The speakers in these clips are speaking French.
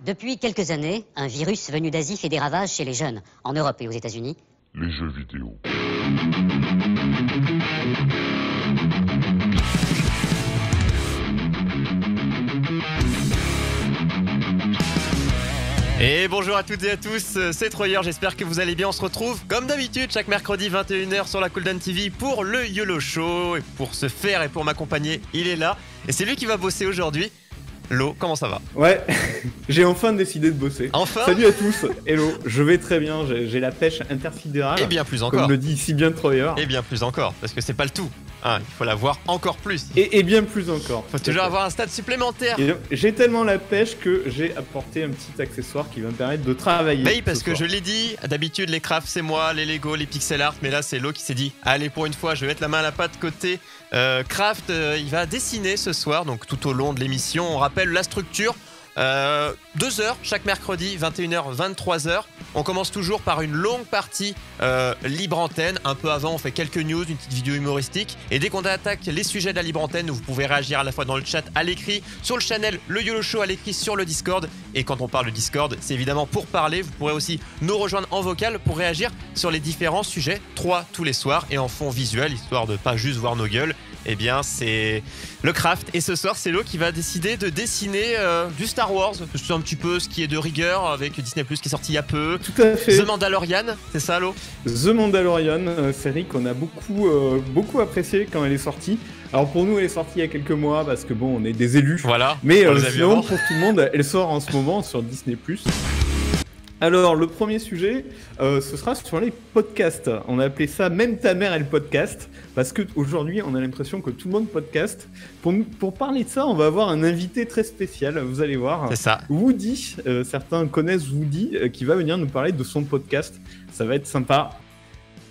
Depuis quelques années, un virus venu d'Asie fait des ravages chez les jeunes, en Europe et aux États-Unis. Les jeux vidéo. Et bonjour à toutes et à tous, c'est Troyer, j'espère que vous allez bien. On se retrouve comme d'habitude chaque mercredi 21h sur la Cooldown TV pour le YOLO Show. Et pour ce faire et pour m'accompagner, il est là. Et c'est lui qui va bosser aujourd'hui. Lo, comment ça va? Ouais, j'ai enfin décidé de bosser. Enfin? Salut à tous, hello, je vais très bien, j'ai la pêche intersidérale. Et bien plus encore. Comme le dit si bien Troyer. Et bien plus encore, parce que c'est pas le tout. Ah, il faut l'avoir encore plus. Et bien plus encore. Faut toujours avoir un stade supplémentaire. Et j'ai tellement la pêche que j'ai apporté un petit accessoire qui va me permettre de travailler. Oui, parce que je l'ai dit, d'habitude les crafts c'est moi, les Lego, les pixel art, mais là c'est Lo qui s'est dit allez, pour une fois je vais mettre la main à la pâte côté craft. Il va dessiner ce soir, donc tout au long de l'émission. On rappelle la structure. 2 heures chaque mercredi, 21h, 23h. On commence toujours par une longue partie libre antenne. Un peu avant, on fait quelques news, une petite vidéo humoristique. Et dès qu'on attaque les sujets de la libre antenne, vous pouvez réagir à la fois dans le chat, à l'écrit, sur le channel Le YOLO Show, à l'écrit sur le Discord. Et quand on parle de Discord, c'est évidemment pour parler. Vous pourrez aussi nous rejoindre en vocal pour réagir sur les différents sujets. 3 tous les soirs et en fond visuel, histoire de pas juste voir nos gueules. Eh bien, c'est le craft. Et ce soir, c'est Lo qui va décider de dessiner du Star Wars. C'est un petit peu ce qui est de rigueur avec Disney+, qui est sorti il y a peu. Tout à fait. The Mandalorian, c'est ça, Lo? The Mandalorian, série qu'on a beaucoup appréciée quand elle est sortie. Alors pour nous, elle est sortie il y a quelques mois parce que bon, on est des élus. Voilà. Mais sinon, pour tout le monde, elle sort en ce moment sur Disney+. Alors, le premier sujet, ce sera sur les podcasts. On a appelé ça « Même ta mère, elle podcast » parce qu'aujourd'hui, on a l'impression que tout le monde podcast. Pour parler de ça, on va avoir un invité très spécial, vous allez voir. C'est ça. Woody, certains connaissent Woody, qui va venir nous parler de son podcast. Ça va être sympa.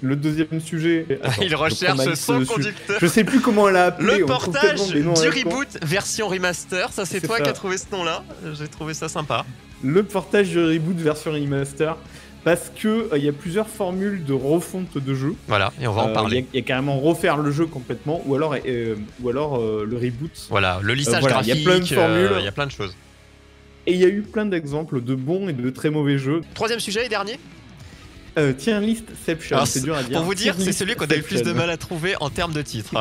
Le deuxième sujet... Attends, il recherche son conducteur. Je sais plus comment on l'a appelé. Le portage du reboot version remaster. Ça, c'est toi qui as trouvé ce nom-là. J'ai trouvé ça sympa. Le portage du reboot version remaster, parce que il y a plusieurs formules de refonte de jeu. Voilà, et on va en parler. Il y a carrément refaire le jeu complètement, ou alors le reboot. Voilà, le lissage graphique, il y a plein de formules. Il y a plein de choses. Et il y a eu plein d'exemples de bons et de très mauvais jeux. Troisième sujet et dernier. Tier Listception, c'est dur à dire. Pour vous dire, c'est celui qu'on a eu le plus de mal à trouver en termes de titre.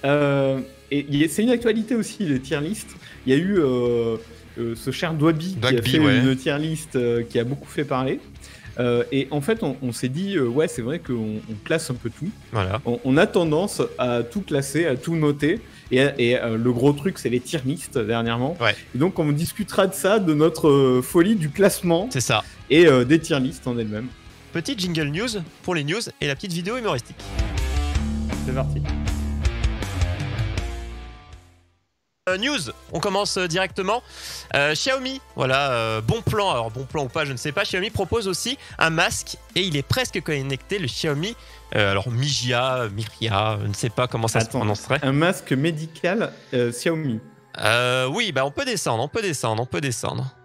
Et c'est une actualité aussi, les tier list. Il y a eu ce cher Dwabi qui a fait une tier list qui a beaucoup fait parler. Et en fait, on s'est dit, ouais, c'est vrai qu'on classe un peu tout. Voilà. On a tendance à tout classer, à tout noter. Et le gros truc, c'est les tier list dernièrement. Ouais. Et donc, on discutera de ça, de notre folie du classement. C'est ça. Et des tier list en elles-mêmes. Petite jingle news pour les news et la petite vidéo humoristique. C'est parti. News, on commence directement. Xiaomi, voilà, bon plan. Alors bon plan ou pas, je ne sais pas. Xiaomi propose aussi un masque et il est presque connecté, le Xiaomi. Alors Miria, je ne sais pas comment ça se prononcerait. Un masque médical Xiaomi. Oui, bah on peut descendre.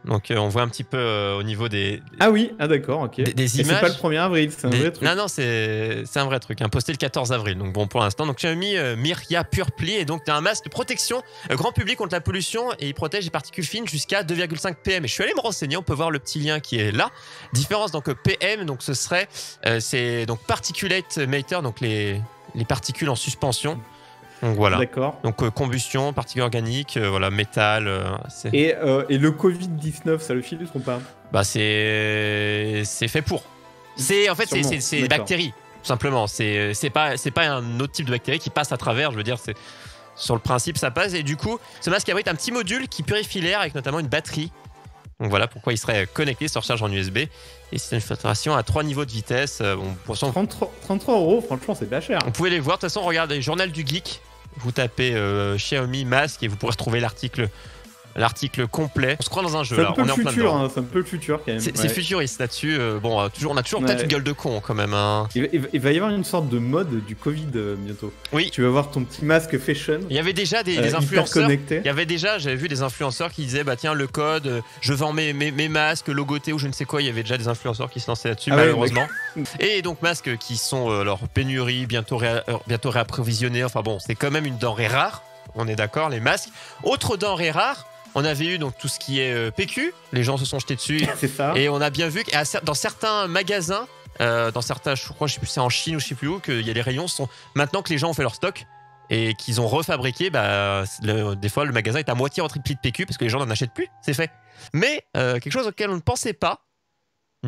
Donc on voit un petit peu au niveau des... Ah oui, d'accord, ok. Des images. C'est pas le 1er avril, c'est un vrai truc. Non, c'est un vrai truc, posté le 14 avril. Donc bon, pour l'instant, donc Xiaomi Miria Pure Pli, et donc t'as un masque de protection grand public contre la pollution, et il protège les particules fines jusqu'à 2,5 PM. Et je suis allé me renseigner, on peut voir le petit lien qui est là. Différence, donc PM, donc ce serait, c'est donc particulate matter, donc les particules en suspension. Donc voilà. D'accord. Donc combustion, particules organiques, voilà, métal. Et le Covid-19, ça le filtre ou pas? Bah c'est fait pour. C'est en fait c'est des bactéries tout simplement. C'est pas un autre type de bactérie qui passe à travers. Je veux dire, c'est sur le principe ça passe, et du coup ce masque abrite un petit module qui purifie l'air avec notamment une batterie. Donc voilà pourquoi il serait connecté, se recharge en USB. Et c'est une filtration à 3 niveaux de vitesse. 33 €, franchement, c'est pas cher. On pouvait les voir. De toute façon, regardez, Journal du Geek. Vous tapez Xiaomi masque et vous pourrez retrouver l'article complet. On se croit dans un jeu. C'est là. un peu On est le en plein futur, dedans. C'est un peu le futur quand même. C'est futuriste là-dessus. Bon, on a toujours peut-être une gueule de con quand même. Hein. Il va y avoir une sorte de mode du Covid bientôt. Oui. Tu vas voir ton petit masque fashion. Il y avait déjà des influenceurs. Connecté. J'avais vu des influenceurs qui disaient bah tiens le code, je vends mes masques, logotés ou je ne sais quoi. Il y avait déjà des influenceurs qui se lançaient là-dessus malheureusement. Et donc masques qui sont leur pénurie bientôt réapprovisionnés. Enfin bon, c'est quand même une denrée rare. On est d'accord, les masques. Autre denrée rare. On avait eu donc tout ce qui est PQ, les gens se sont jetés dessus. C'est ça. Et on a bien vu que dans certains magasins, dans certains, je crois, je sais plus, c'est en Chine ou je sais plus où, qu'il y a les rayons sont maintenant que les gens ont fait leur stock et qu'ils ont refabriqué, des fois le magasin est à moitié rempli de PQ parce que les gens n'en achètent plus, c'est fait. Mais quelque chose auquel on ne pensait pas,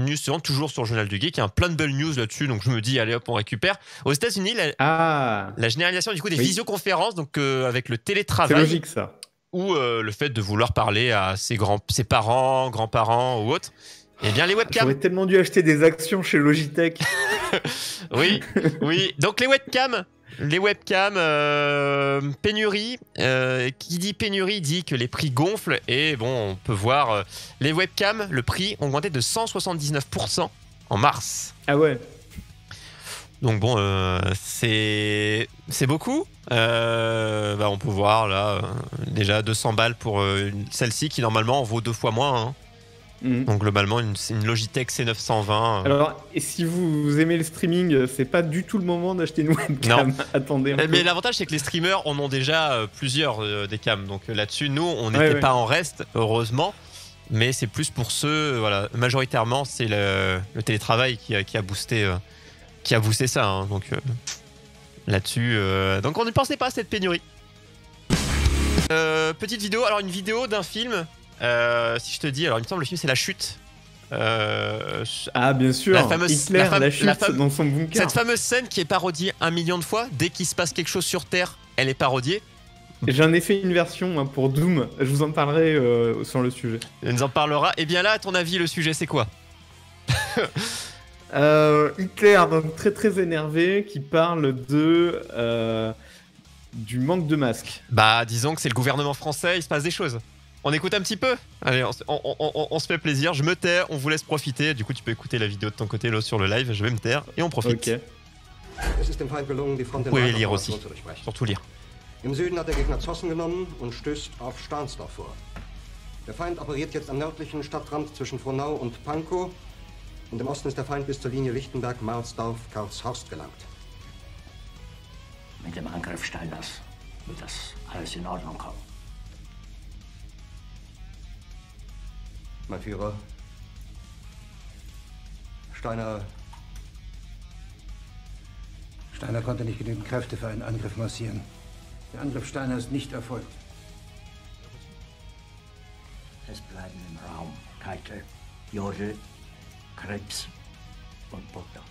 justement toujours sur le Journal du Geek, il y a plein de belles news là-dessus, donc je me dis allez hop on récupère. Aux États-Unis, la généralisation du coup des visioconférences, donc avec le télétravail. C'est logique ça. Ou le fait de vouloir parler à ses parents, grands-parents ou autres. Eh bien, les webcams. J'aurais tellement dû acheter des actions chez Logitech. oui. Donc, les webcams, pénurie. Qui dit pénurie dit que les prix gonflent. Et bon, on peut voir les webcams, le prix ont augmenté de 179% en mars. Ah ouais. Donc bon, c'est beaucoup. On peut voir là, déjà 200 balles pour celle-ci qui normalement en vaut 2 fois moins. Hein. Donc globalement, c'est une Logitech C920. Alors, et si vous aimez le streaming, c'est pas du tout le moment d'acheter une webcam. Non. Attendez un peu. Mais l'avantage, c'est que les streamers en ont déjà plusieurs des cams. Donc là-dessus, nous, on n'était pas en reste, heureusement. Mais c'est plus pour ceux, voilà, majoritairement, c'est le télétravail qui a boosté ça. Hein. Donc là-dessus, donc on ne pensait pas à cette pénurie. Petite vidéo, alors une vidéo d'un film. Si je te dis, alors il me semble le film c'est La Chute. Ah bien sûr, Hitler, la chute dans son bunker. Cette fameuse scène qui est parodiée 1 million de fois. Dès qu'il se passe quelque chose sur Terre, elle est parodiée. J'en ai fait une version pour Doom. Je vous en parlerai sur le sujet. Elle nous en parlera. Et bien là, à ton avis, le sujet c'est quoi? Hitler, donc très très énervé, qui parle du manque de masques. Bah disons que c'est le gouvernement français, il se passe des choses. On écoute un petit peu. Allez, on se fait plaisir. Je me tais, on vous laisse profiter. Du coup, tu peux écouter la vidéo de ton côté, là, sur le live. Je vais me taire et on profite. Ok. Vous pouvez lire aussi. Surtout lire. Im Süden hat der Gegner Zossen genommen und stößt auf Stahnsdorf vor. Der Feind operiert jetzt am nördlichen Stadtrand zwischen Frohnau und Pankow. Und im Osten ist der Feind bis zur Linie Lichtenberg-Marsdorf-Karlshorst gelangt. Mit dem Angriff Steiners wird das alles in Ordnung kommen. Mein Führer, Steiner konnte nicht genügend Kräfte für einen Angriff massieren. Der Angriff Steiner ist nicht erfolgt. Es bleiben im Raum Keitel, Jodl, Krebs und Butter.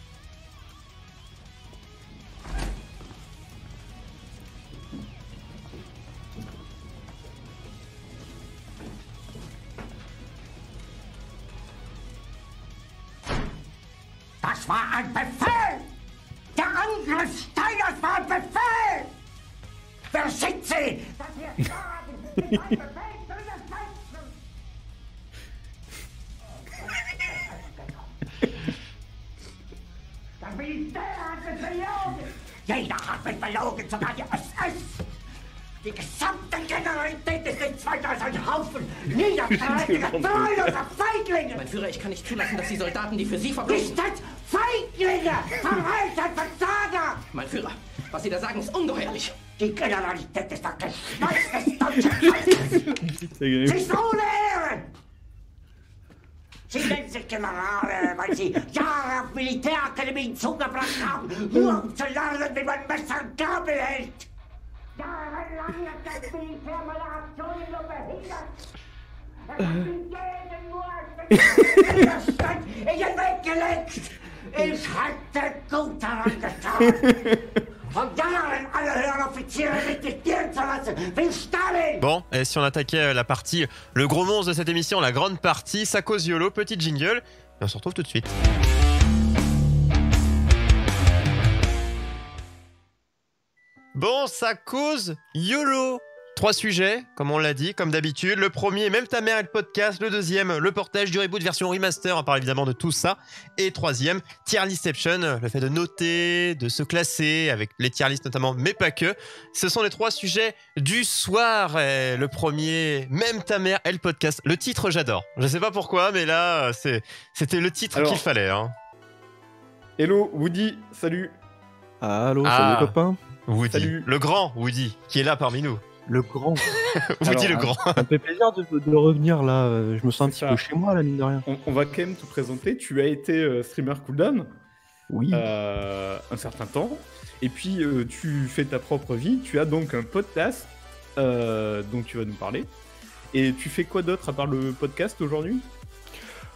Das war ein Befehl! Der Angriff Steiners war ein Befehl! Wer schickt Sie? Das hier ist ein Befehl für das Westen! Das Militär hat mich belogen! Jeder hat mich belogen, sogar die SS! Die gesamte Generalität ist nichts weiter als ein Haufen niederträchtiger, treuloser Feiglinge! Mein Führer, ich kann nicht zulassen, dass die Soldaten, die für Sie verbringen... Nicht als Feiglinge! Verreiter, Versager! Mein Führer, was Sie da sagen, ist ungeheuerlich. Die Generalität ist das Geschmeiß des deutschen Volkes! Sie ist ohne Ehre! Sie nennen sich Generale, weil Sie Jahre auf Militärakademien zugebracht haben, nur um zu lernen, wie man Messer und Gabel hält! Jahrelang hat das Militär meine Aktionen nur behindert! Es hat jeden nur Widerstand in den Weg gelegt! Ich hätte gut daran getan! Und Jahren alle höheren Offiziere sich diktieren zu lassen, wie Stalin! Bon, et si on attaquait la partie, le gros monstre de cette émission, la grande partie, ça cause YOLO, petit jingle, et on se retrouve tout de suite. Bon, ça cause YOLO. 3 sujets, comme on l'a dit, comme d'habitude. Le premier, même ta mère et le podcast. Le deuxième, le portage du reboot version remaster. On parle évidemment de tout ça. Et troisième, tier listception, le fait de noter, de se classer avec les tier lists notamment, mais pas que. Ce sont les 3 sujets du soir. Et le premier, même ta mère et le podcast. Le titre, j'adore. Je sais pas pourquoi, mais là, c'était le titre qu'il fallait. Hein. Hello, Woody, salut. Allô, salut les copains. Woody, Salut. le grand Woody, qui est là parmi nous. Le grand. Woody le grand. Ça me fait plaisir de revenir là. Je me sens un C'est petit peu chez moi, là, mine de rien. On va quand même te présenter. Tu as été streamer cooldown Oui. un certain temps. Et puis, tu fais ta propre vie. Tu as donc un podcast dont tu vas nous parler. Et tu fais quoi d'autre à part le podcast aujourd'hui ?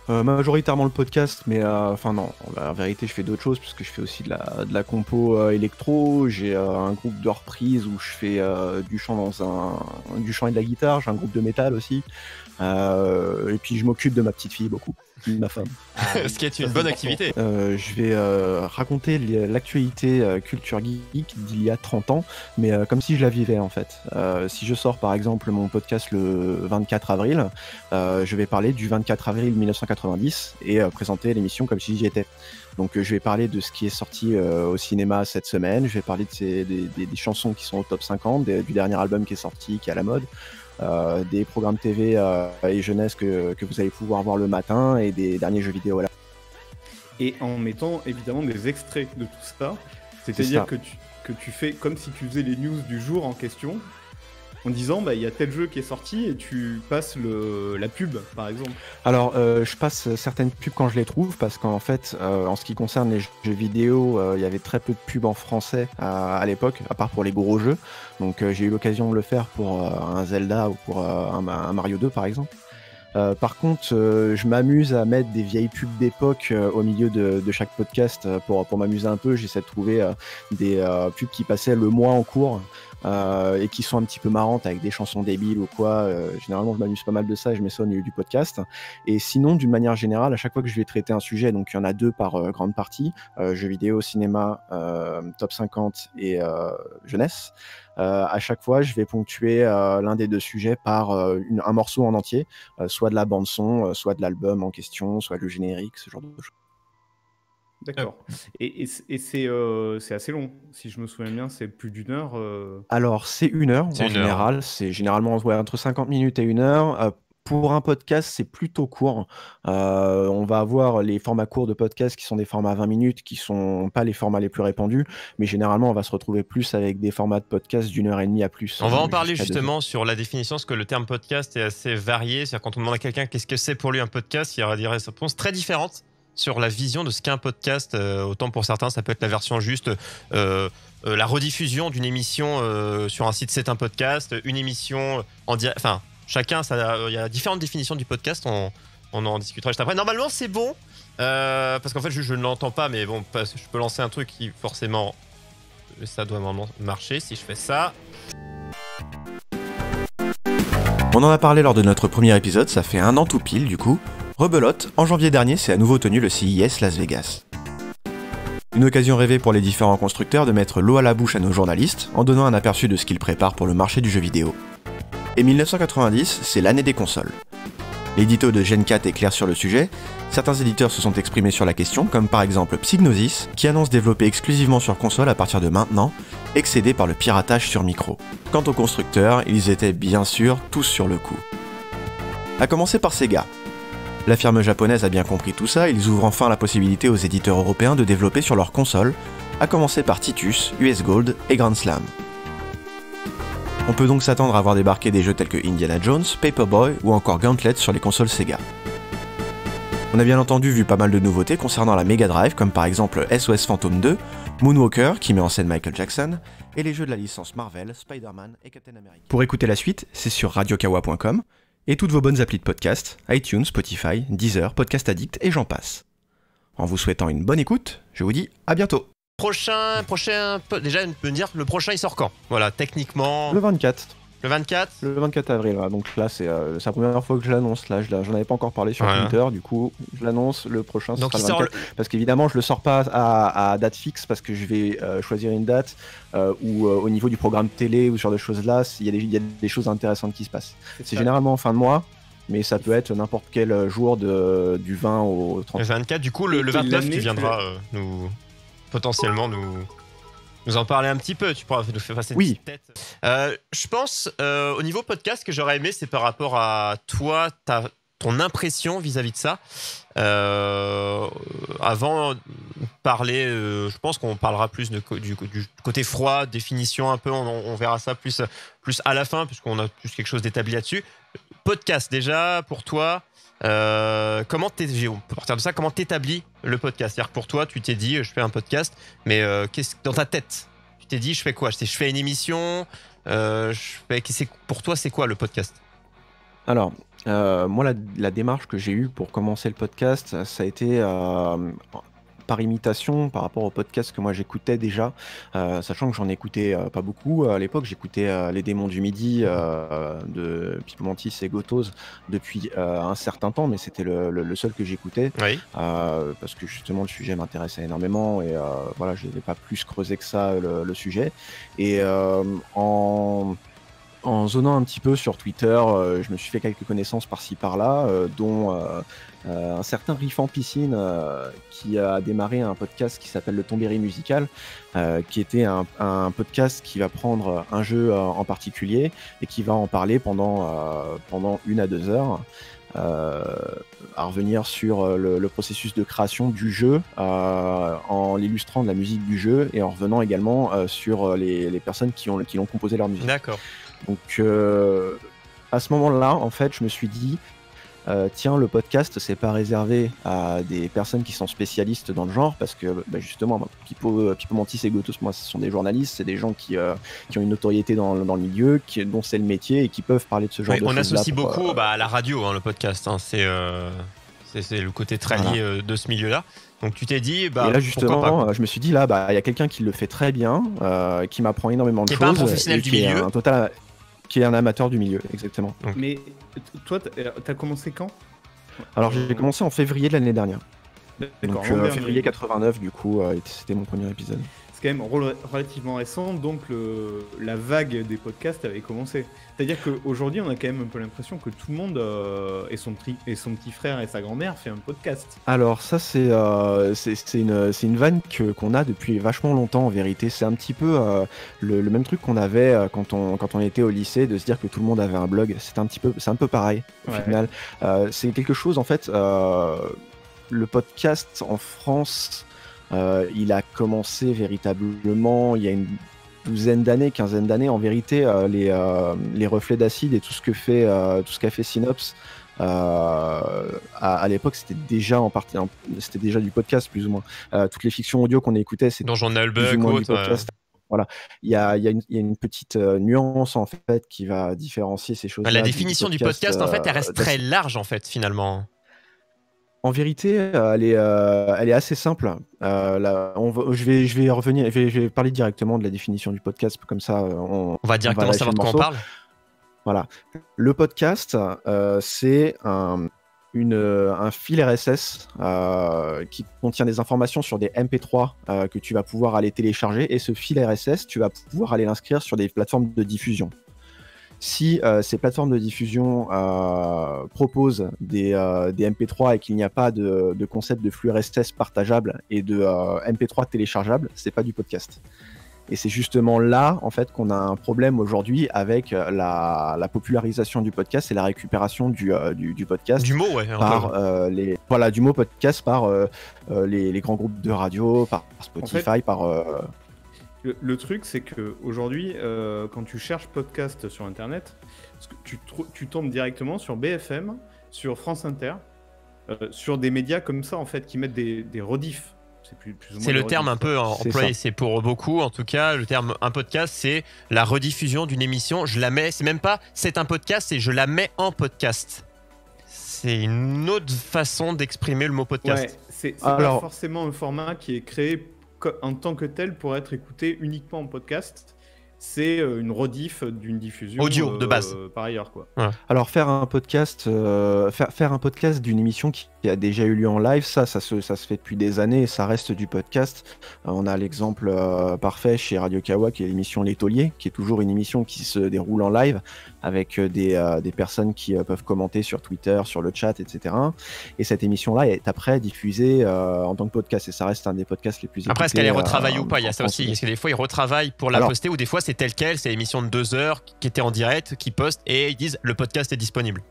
Majoritairement le podcast, mais enfin non, en vérité je fais d'autres choses puisque je fais aussi de la compo électro, j'ai un groupe de reprise où je fais du chant du chant et de la guitare, j'ai un groupe de métal aussi, et puis je m'occupe de ma petite fille beaucoup, de ma femme. Ce qui est une bonne activité. Je vais raconter l'actualité culture geek d'il y a 30 ans, mais comme si je la vivais en fait. Si je sors par exemple mon podcast le 24 avril, je vais parler du 24 avril 1990 et présenter l'émission comme si j'y étais. Donc je vais parler de ce qui est sorti au cinéma cette semaine, je vais parler des chansons qui sont au top 50, du dernier album qui est sorti, qui est à la mode. Des programmes TV et jeunesse que vous allez pouvoir voir le matin et des derniers jeux vidéo là. Et en mettant évidemment des extraits de tout ça, c'est-à-dire que tu fais comme si tu faisais les news du jour en question, en disant il y a tel jeu qui est sorti et tu passes la pub par exemple. Alors je passe certaines pubs quand je les trouve parce qu'en fait en ce qui concerne les jeux vidéo il y avait très peu de pubs en français à l'époque, à part pour les gros jeux, donc j'ai eu l'occasion de le faire pour un Zelda ou pour un Mario 2 par exemple. Par contre, je m'amuse à mettre des vieilles pubs d'époque au milieu de chaque podcast pour m'amuser un peu. J'essaie de trouver des pubs qui passaient le mois en cours et qui sont un petit peu marrantes avec des chansons débiles ou quoi. Généralement, je m'amuse pas mal de ça et je mets ça au milieu du podcast. Et sinon, d'une manière générale, à chaque fois que je vais traiter un sujet, donc il y en a 2 par grande partie, jeux vidéo, cinéma, top 50 et jeunesse. À chaque fois, je vais ponctuer l'un des 2 sujets par un morceau en entier, soit de la bande-son, soit de l'album en question, soit le générique, ce genre de choses. D'accord. Et c'est assez long. Si je me souviens bien, c'est plus d'1 heure. Alors, c'est 1 heure en général. C'est généralement entre 50 minutes et 1 heure. Pour un podcast, c'est plutôt court. On va avoir les formats courts de podcast qui sont des formats 20 minutes, qui sont pas les formats les plus répandus, mais généralement, on va se retrouver plus avec des formats de podcast d'1 heure et demie à plus. On va en parler justement sur la définition, parce que le terme podcast est assez varié. C'est-à-dire quand on demande à quelqu'un qu'est-ce que c'est pour lui un podcast, il y aura des réponses très différentes sur la vision de ce qu'est un podcast. Autant pour certains, ça peut être la version juste, la rediffusion d'une émission sur un site, c'est un podcast, une émission en direct. Enfin, chacun, il y a différentes définitions du podcast. On en discutera juste après. Normalement, c'est bon, parce qu'en fait, je ne l'entends pas, mais bon, je peux lancer un truc qui forcément, ça doit vraiment marcher si je fais ça. On en a parlé lors de notre premier épisode, ça fait 1 an tout pile du coup. Rebelote, en janvier dernier, s'est à nouveau tenu le CES Las Vegas. Une occasion rêvée pour les différents constructeurs de mettre l'eau à la bouche à nos journalistes en donnant un aperçu de ce qu'ils préparent pour le marché du jeu vidéo. Et 1990, c'est l'année des consoles. L'édito de Gen 4 est clair sur le sujet, certains éditeurs se sont exprimés sur la question, comme par exemple Psygnosis, qui annonce développer exclusivement sur console à partir de maintenant, excédé par le piratage sur micro. Quant aux constructeurs, ils étaient bien sûr tous sur le coup. A commencer par Sega. La firme japonaise a bien compris tout ça, ils ouvrent enfin la possibilité aux éditeurs européens de développer sur leurs consoles, à commencer par Titus, US Gold et Grand Slam. On peut donc s'attendre à voir débarquer des jeux tels que Indiana Jones, Paperboy ou encore Gauntlet sur les consoles Sega. On a bien entendu vu pas mal de nouveautés concernant la Mega Drive, comme par exemple SOS Phantom 2, Moonwalker qui met en scène Michael Jackson, et les jeux de la licence Marvel, Spider-Man et Captain America. Pour écouter la suite, c'est sur radiokawa.com, et toutes vos bonnes applis de podcast, iTunes, Spotify, Deezer, Podcast Addict et j'en passe. En vous souhaitant une bonne écoute, je vous dis à bientôt. Prochain, déjà, me dire, le prochain il sort quand ? Voilà, techniquement. Le 24. Le 24 ? Le 24 avril, voilà. Donc là, c'est la première fois que je l'annonce. Là, j'en avais pas encore parlé sur Twitter, du coup, je l'annonce. Le prochain, ce sera le 24. Parce qu'évidemment, je le sors pas à date fixe parce que je vais choisir une date où, au niveau du programme télé ou sur des choses là, il y a des choses intéressantes qui se passent. C'est généralement en fin de mois. Mais ça peut être n'importe quel jour du 20 au 30. Le 24, du coup, le 29, tu viendras potentiellement nous en parler un petit peu. Tu pourras nous faire passer une petite tête. Je pense, au niveau podcast, que j'aurais aimé, c'est par rapport à toi, ta ton impression vis-à-vis de ça. Avant de parler, je pense qu'on parlera plus du côté froid, définition un peu, on verra ça plus à la fin, puisqu'on a plus quelque chose d'établi là-dessus. Podcast, déjà, pour toi, comment t'établis le podcast? C'est-à-dire que pour toi, tu t'es dit, je fais un podcast, mais dans ta tête, tu t'es dit, je fais quoi? Je fais une émission, pour toi, c'est quoi le podcast? Alors, moi, la démarche que j'ai eue pour commencer le podcast, ça a été par imitation par rapport au podcast que moi j'écoutais déjà, sachant que j'en écoutais pas beaucoup. À l'époque, j'écoutais Les Démons du Midi de Pippo Mantis et Gotos depuis un certain temps, mais c'était le seul que j'écoutais. Oui. Parce que justement le sujet m'intéressait énormément et voilà, je n'ai pas plus creusé que ça le sujet. Et en zonant un petit peu sur Twitter, je me suis fait quelques connaissances par-ci par-là, dont un certain Riff en Piscine qui a démarré un podcast qui s'appelle Le Tombéry Musical, qui était un podcast qui va prendre un jeu en particulier et qui va en parler pendant 1 à 2 heures. À revenir sur le processus de création du jeu en l'illustrant de la musique du jeu et en revenant également sur les personnes qui l'ont composé leur musique. D'accord. Donc à ce moment-là, en fait, je me suis dit tiens, le podcast, c'est pas réservé à des personnes qui sont spécialistes dans le genre, parce que justement, Pippo Mantis et Gotos, moi, ce sont des journalistes, c'est des gens qui ont une notoriété dans le milieu, dont c'est le métier et qui peuvent parler de ce genre de choses. On associe beaucoup à la radio, le podcast. C'est le côté très lié de ce milieu-là. Donc tu t'es dit, et là justement, je me suis dit là, il y a quelqu'un qui le fait très bien, qui m'apprend énormément de choses, qui est pas un professionnel du milieu, qui est un amateur du milieu, exactement. Donc. Mais toi, t'as commencé quand? Alors j'ai commencé en février de l'année dernière. D'accord. Donc février 89, du coup, c'était mon premier épisode. C'est quand même relativement récent, donc la vague des podcasts avait commencé. C'est-à-dire qu'aujourd'hui, on a quand même un peu l'impression que tout le monde et son petit frère et sa grand-mère fait un podcast. Alors ça, c'est une vanne qu'on a depuis vachement longtemps en vérité. C'est un petit peu le même truc qu'on avait quand on était au lycée, de se dire que tout le monde avait un blog. C'est un peu pareil au final. C'est quelque chose en fait. Le podcast en France, il a commencé véritablement il y a une quinzaine d'années en vérité. Les reflets d'acide et tout ce qu'a fait Synops à l'époque, c'était déjà du podcast plus ou moins. Toutes les fictions audio qu'on écoutait, c'était Donjon plus ou moins du podcast. Voilà, il y a une petite nuance en fait qui va différencier ces choses. La définition du podcast en fait, elle reste très large en fait finalement. En vérité, elle est assez simple. Je vais parler directement de la définition du podcast, comme ça on va directement savoir de quoi on parle. Voilà. Le podcast, c'est un fil RSS qui contient des informations sur des MP3 que tu vas pouvoir aller télécharger, et ce fil RSS, tu vas pouvoir aller l'inscrire sur des plateformes de diffusion. Si ces plateformes de diffusion proposent des MP3 et qu'il n'y a pas de concept de flux RSS partageable et de MP3 téléchargeable, c'est pas du podcast. Et c'est justement là, en fait, qu'on a un problème aujourd'hui avec la popularisation du podcast et la récupération du podcast. Du mot, du mot podcast par les grands groupes de radio, par Spotify, en fait, par. Le truc, c'est qu'aujourd'hui, quand tu cherches podcast sur Internet, tu tombes directement sur BFM, sur France Inter, sur des médias comme ça, en fait, qui mettent des rediffs. C'est le terme un peu employé, c'est pour beaucoup, en tout cas, le terme un podcast, c'est la rediffusion d'une émission. Je la mets, c'est même pas c'est un podcast, c'est je la mets en podcast. C'est une autre façon d'exprimer le mot podcast. Ouais, c'est pas forcément un format qui est créé en tant que tel pour être écouté uniquement en podcast. C'est une rediff d'une diffusion audio de base par ailleurs, quoi. Ouais. Alors faire un podcast d'une émission qui a déjà eu lieu en live, ça se fait depuis des années et ça reste du podcast. On a l'exemple parfait chez Radio Kawa qui est l'émission Les Tauliers, qui est toujours une émission qui se déroule en live avec des personnes qui peuvent commenter sur Twitter, sur le chat, etc. Et cette émission-là est après diffusée en tant que podcast et ça reste un des podcasts les plus écoutés. Après, est-ce qu'elle est retravaillée ou pas? Il y a ça aussi. Est-ce que des fois ils retravaillent pour la poster, ou des fois c'est tel quel, c'est l'émission de 2 heures qui était en direct, qui poste et ils disent le podcast est disponible?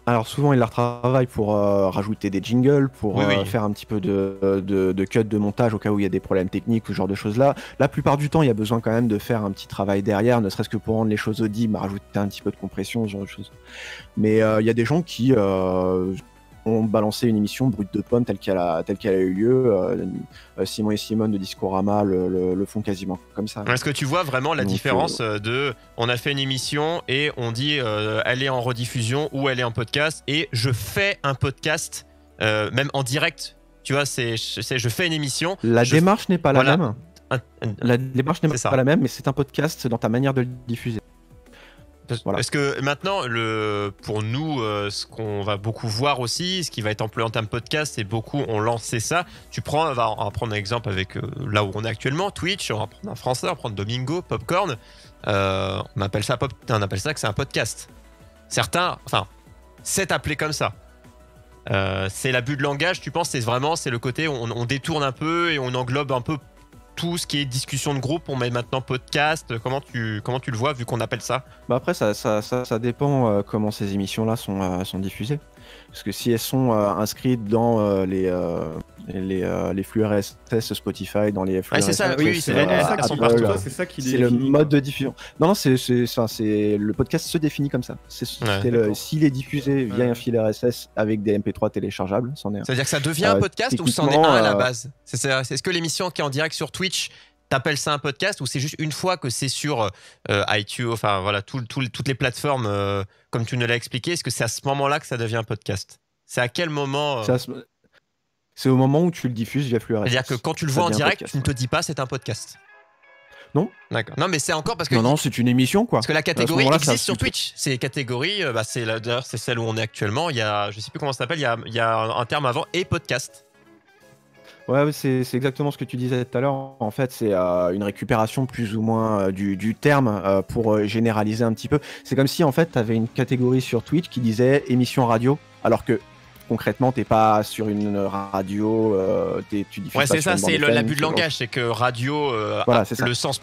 Alors souvent ils la retravaillent pour rajouter des jingles, pour faire un petit peu de cut de montage au cas où il y a des problèmes techniques, ce genre de choses là. La plupart du temps il y a besoin quand même de faire un petit travail derrière, ne serait-ce que pour rendre les choses audibles, rajouter un petit peu de compression, ce genre de choses. Mais il y a des gens qui ont balancé une émission brute de pomme telle qu'elle a eu lieu. Simon et Simone de Discorama le font quasiment comme ça. Est-ce que tu vois vraiment la différence de on a fait une émission et on dit elle est en rediffusion ou elle est en podcast et je fais un podcast même en direct, tu vois, je fais une émission. La démarche n'est pas la même. La démarche n'est pas la même, mais c'est un podcast dans ta manière de le diffuser. Voilà. Parce que maintenant, pour nous, ce qu'on va beaucoup voir aussi, ce qui va être employé en termes de podcast, c'est beaucoup on lancé ça. On va prendre un exemple avec là où on est actuellement, Twitch, on va prendre un français, on va prendre Domingo, Popcorn. On appelle ça que c'est un podcast. Certains, c'est appelé comme ça. C'est l'abus de langage, tu penses, c'est le côté on détourne un peu et on englobe un peu tout ce qui est discussion de groupe, on met maintenant podcast. Comment tu le vois vu qu'on appelle ça? Après ça dépend comment ces émissions-là sont diffusées. Parce que si elles sont inscrites dans les flux RSS Spotify, dans les flux c'est ça, oui, c'est ça qui c'est le mode de diffusion. Non, c'est le podcast se définit comme ça. S'il est diffusé via un fil RSS avec des MP3 téléchargeables, c'en est un. C'est-à-dire que ça devient un podcast ou c'en est un à la base? Est-ce que l'émission qui est en direct sur Twitch, t'appelles ça un podcast ou c'est juste une fois que c'est sur iTunes, toutes les plateformes comme tu nous l'as expliqué, est-ce que c'est à ce moment-là que ça devient un podcast? C'est à quel moment C'est au moment où tu le diffuses via flux RSS. C'est-à-dire que quand tu le vois en direct, tu ne te dis pas c'est un podcast? Non. D'accord. Non, mais c'est encore parce que. Non, c'est une émission, quoi. Parce que la catégorie existe sur Twitch. Ces catégories, d'ailleurs, c'est celle où on est actuellement. Il y a, je sais plus comment ça s'appelle, il y a un terme avant et podcast. Ouais, c'est exactement ce que tu disais tout à l'heure. En fait, c'est une récupération plus ou moins du terme pour généraliser un petit peu. C'est comme si, en fait, tu avais une catégorie sur Twitch qui disait émission radio, alors que concrètement, t'es pas sur une radio, tu diffuses pas c'est sur ça, une bande c'est FM, l'abus de langage. C'est que radio, voilà, c'est ça. le sens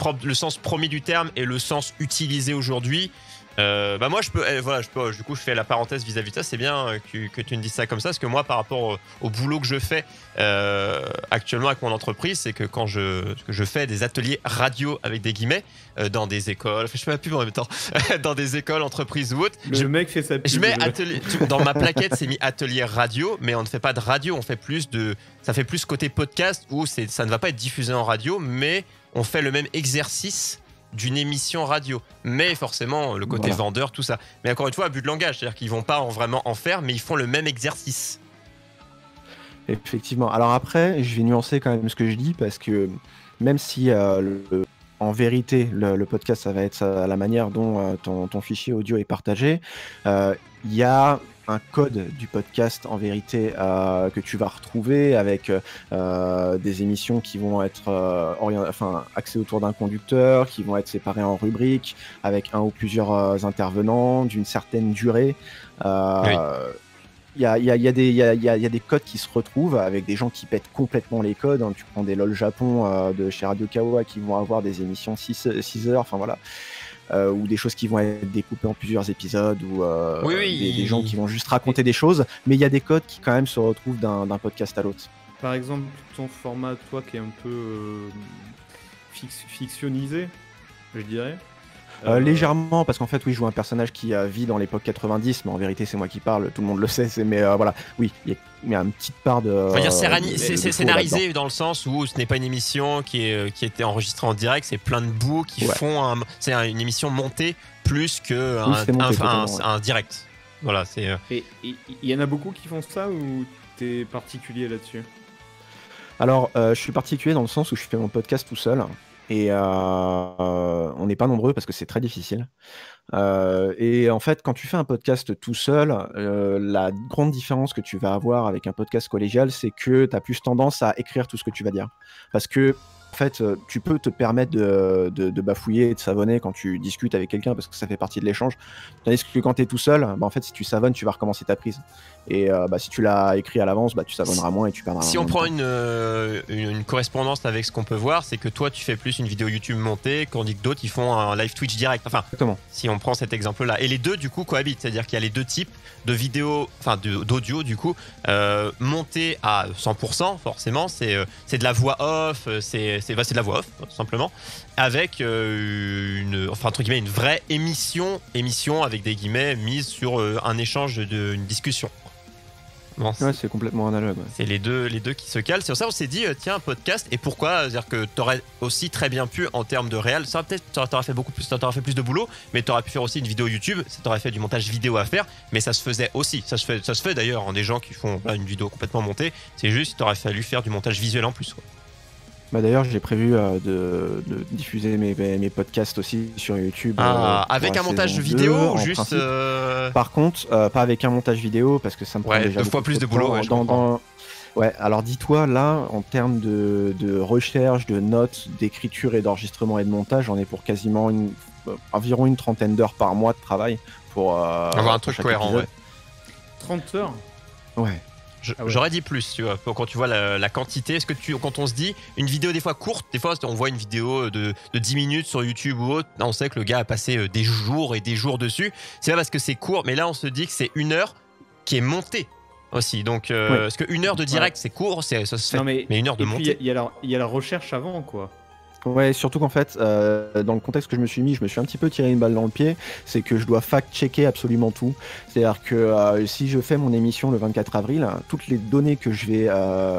premier du terme et le sens utilisé aujourd'hui. Moi du coup je fais la parenthèse vis-à-vis de ça, c'est bien que tu me dises ça comme ça, parce que moi par rapport au boulot que je fais actuellement avec mon entreprise, c'est que quand je fais des ateliers radio avec des guillemets dans des écoles, je fais ma pub en même temps dans des écoles, entreprises ou autres, mec fait sa pub, je mets atelier, dans ma plaquette c'est mis atelier radio, mais on ne fait pas de radio, on fait ça fait plus côté podcast où ça ne va pas être diffusé en radio, mais on fait le même exercice d'une émission radio, mais forcément le côté vendeur, tout ça. Mais encore une fois, abus de langage, c'est-à-dire qu'ils vont pas vraiment en faire, mais ils font le même exercice. Effectivement. Alors après, je vais nuancer quand même ce que je dis, parce que même si en vérité le podcast, ça va être la manière dont ton fichier audio est partagé, il y a un code du podcast en vérité que tu vas retrouver avec des émissions qui vont être axées autour d'un conducteur, qui vont être séparées en rubriques avec un ou plusieurs intervenants d'une certaine durée. Il y a des codes qui se retrouvent avec des gens qui pètent complètement les codes. Tu prends des LOL Japon de chez Radio Kawa qui vont avoir des émissions 6 heures, enfin voilà. Ou des choses qui vont être découpées en plusieurs épisodes, ou des gens qui vont juste raconter des choses, mais il y a des codes qui quand même se retrouvent d'un podcast à l'autre. Par exemple, ton format, toi, qui est un peu fictionnisé, je dirais. Légèrement, parce qu'en fait, oui, je joue un personnage qui vit dans l'époque 90, mais en vérité, c'est moi qui parle, tout le monde le sait, mais voilà, oui, il y a une petite part de... c'est scénarisé dans le sens où ce n'est pas une émission qui a été enregistrée en direct, c'est plein de bouts qui font... C'est une émission montée plus qu'un direct. Voilà, c'est... Et il y en a beaucoup qui font ça, ou t'es particulier là-dessus? Alors, je suis particulier dans le sens où je fais mon podcast tout seul. Et on n'est pas nombreux parce que c'est très difficile. Et en fait, quand tu fais un podcast tout seul, la grande différence que tu vas avoir avec un podcast collégial, c'est que tu as plus tendance à écrire tout ce que tu vas dire. Parce que fait, tu peux te permettre de bafouiller et de savonner quand tu discutes avec quelqu'un parce que ça fait partie de l'échange. Tandis que quand tu es tout seul, en fait, si tu savonnes, tu vas recommencer ta prise. Et si tu l'as écrit à l'avance, tu savonneras moins et tu perdras moins. Si on prend une correspondance avec ce qu'on peut voir, c'est que toi, tu fais plus une vidéo YouTube montée, tandis que d'autres, ils font un live Twitch direct. Enfin, exactement. Si on prend cet exemple-là. Et les deux, du coup, cohabitent. C'est-à-dire qu'il y a les deux types de vidéos, enfin d'audio, du coup, montés à 100%, forcément. C'est de la voix off, c'est de la voix off, tout simplement, avec une vraie émission avec des guillemets mise sur un échange, une discussion. Bon, ouais, c'est complètement analogue. Ouais. C'est les deux qui se calent. C'est pour ça qu'on s'est dit, tiens, un podcast. Et pourquoi? C'est-à-dire que t'aurais aussi très bien pu, en termes de réel, ça peut-être t'aurais fait beaucoup plus, t'aurais fait plus de boulot, mais t'aurais pu faire aussi une vidéo YouTube. Ça t'aurait fait du montage vidéo à faire, mais ça se faisait aussi. Ça se fait d'ailleurs, des gens qui font une vidéo complètement montée. C'est juste, t'aurais fallu faire du montage visuel en plus. Quoi. D'ailleurs, j'ai prévu de diffuser mes podcasts aussi sur YouTube. Avec un montage vidéo ou juste Par contre, pas avec un montage vidéo parce que ça me prend déjà 2 fois plus de boulot. Ouais, alors dis-toi, là, en termes de recherche, de notes, d'écriture et d'enregistrement et de montage, j'en ai pour quasiment environ une trentaine d'heures par mois de travail pour avoir un truc cohérent. Ouais. 30 heures. Ouais. J'aurais dit plus, tu vois, quand tu vois la quantité. Est-ce que quand on se dit une vidéo des fois courte, des fois on voit une vidéo de 10 minutes sur YouTube ou autre, on sait que le gars a passé des jours et des jours dessus. C'est pas parce que c'est court, mais là on se dit que c'est 1 heure qui est montée aussi. Donc, parce que 1 heure de direct c'est court, ça se fait, mais 1 heure de montée. Il y a la recherche avant, quoi. Ouais, surtout qu'en fait, dans le contexte que je me suis mis, je me suis un petit peu tiré une balle dans le pied, c'est que je dois fact-checker absolument tout. C'est-à-dire que si je fais mon émission le 24 avril, toutes les données que je vais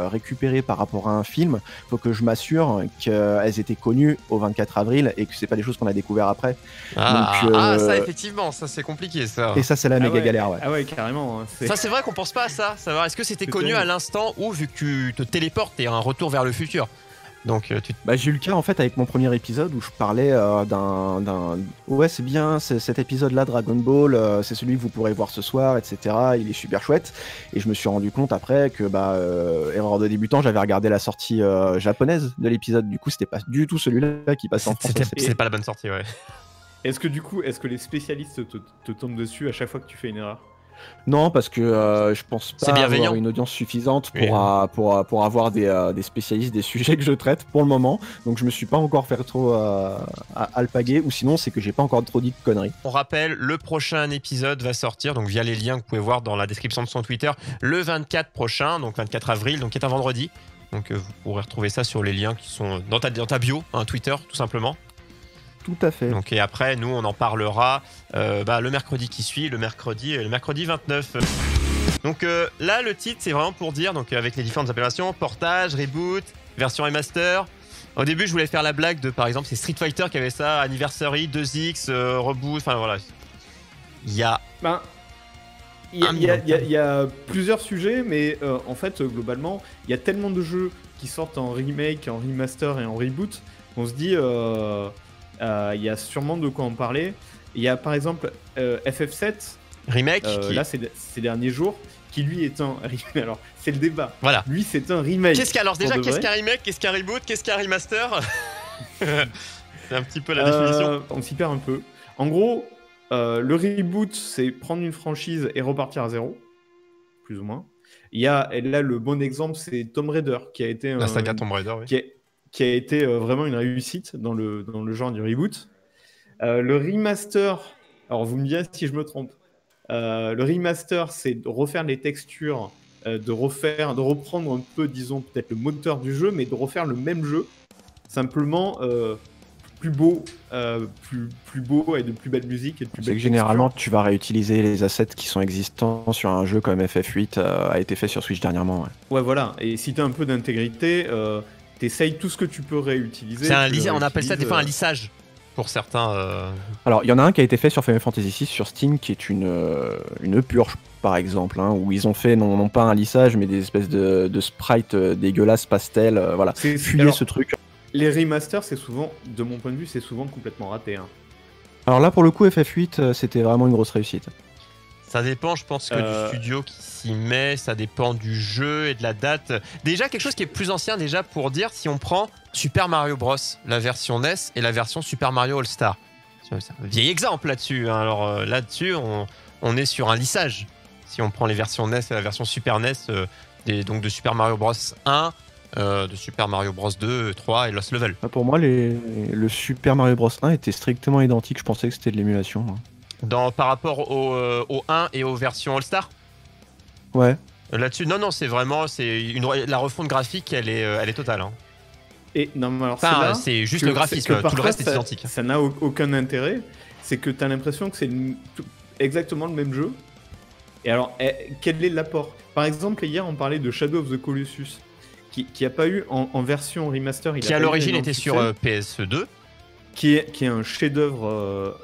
récupérer par rapport à un film, il faut que je m'assure qu'elles étaient connues au 24 avril et que c'est pas des choses qu'on a découvert après. Ça effectivement, ça c'est compliqué ça. Et ça c'est la méga galère, ouais. Ah ouais, carrément. Ça c'est vrai qu'on pense pas à ça, savoir est-ce que c'était connu à l'instant ou vu que tu te téléportes et un retour vers le futur. Donc, j'ai eu le cas en fait avec mon premier épisode où je parlais ouais, c'est bien, cet épisode-là, Dragon Ball, c'est celui que vous pourrez voir ce soir, etc. Il est super chouette. Et je me suis rendu compte après que, erreur de débutant, j'avais regardé la sortie japonaise de l'épisode. Du coup, c'était pas du tout celui-là qui passait en français. C'était pas la bonne sortie, ouais. Est-ce que les spécialistes te tombent dessus à chaque fois que tu fais une erreur? Non, parce que je pense pas avoir une audience suffisante pour avoir des spécialistes des sujets que je traite pour le moment. Donc je me suis pas encore fait trop alpaguer, ou sinon c'est que j'ai pas encore trop dit de conneries. On rappelle, le prochain épisode va sortir donc via les liens que vous pouvez voir dans la description de son Twitter le 24 prochain, donc 24 avril, donc qui est un vendredi. Donc vous pourrez retrouver ça sur les liens qui sont dans ta bio, Twitter tout simplement. Tout à fait. Donc, et après, nous, on en parlera le mercredi qui suit, le mercredi 29. Donc là, le titre, c'est vraiment pour dire, donc avec les différentes appellations, portage, reboot, version remaster. Au début, je voulais faire la blague de, par exemple, c'est Street Fighter qui avait ça, Anniversary, 2X, reboot, enfin voilà. Il y a... Il y a plusieurs sujets, mais en fait, globalement, il y a tellement de jeux qui sortent en remake, en remaster et en reboot, qu'on se dit... il y a sûrement de quoi en parler. Il y a par exemple FF7 remake là ces derniers jours qui lui est un remake. Alors c'est le débat. Voilà. Lui c'est un remake. Qu'est-ce qu'un remake, qu'est-ce qu'un reboot, qu'est-ce qu'un remaster? C'est un petit peu la définition. On s'y perd un peu. En gros, le reboot c'est prendre une franchise et repartir à zéro, plus ou moins. Il y a là le bon exemple, c'est Tomb Raider qui a été la saga Tomb Raider, oui. Qui a été vraiment une réussite dans le genre du reboot. Le remaster, alors vous me direz si je me trompe, le remaster c'est de refaire les textures, de reprendre un peu, disons, peut-être le moteur du jeu, mais de refaire le même jeu, simplement plus beau et de plus belle musique. Et de plus c'est belle que généralement tu vas réutiliser les assets qui sont existants sur un jeu comme FF8 a été fait sur Switch dernièrement. Ouais, voilà, et si tu as un peu d'intégrité... t'essayes tout ce que tu peux réutiliser. On appelle ça des fois un lissage pour certains. Alors, il y en a un qui a été fait sur Final Fantasy VI sur Steam, qui est une purge, par exemple, où ils ont fait non pas un lissage, mais des espèces de sprites dégueulasses, pastel, voilà. Fuyer ce truc. Les remasters, c'est souvent, de mon point de vue, c'est souvent complètement raté. Alors là, pour le coup, FF8, c'était vraiment une grosse réussite. Ça dépend, je pense, que du studio qui s'y met, ça dépend du jeu et de la date. Déjà, quelque chose qui est plus ancien, déjà, pour dire, si on prend Super Mario Bros, la version NES et la version Super Mario All-Star. C'est un vieil exemple là-dessus. Hein. Alors là-dessus, on est sur un lissage. Si on prend les versions NES et la version Super NES, donc de Super Mario Bros 1, de Super Mario Bros 2, 3 et Lost Level. Pour moi, le Super Mario Bros 1 était strictement identique. Je pensais que c'était de l'émulation. Par rapport au 1 et aux versions All-Star ? Ouais. Là-dessus, non, c'est vraiment la refonte graphique, elle est totale. Hein. Et non, mais alors c'est juste le graphisme, tout le reste est identique. Ça n'a aucun intérêt. C'est que tu as l'impression que c'est exactement le même jeu. Et alors, quel est l'apport ? Par exemple, hier, on parlait de Shadow of the Colossus, qui a pas eu en version remaster. Qui à l'origine était sur PS2. Qui est un chef-d'œuvre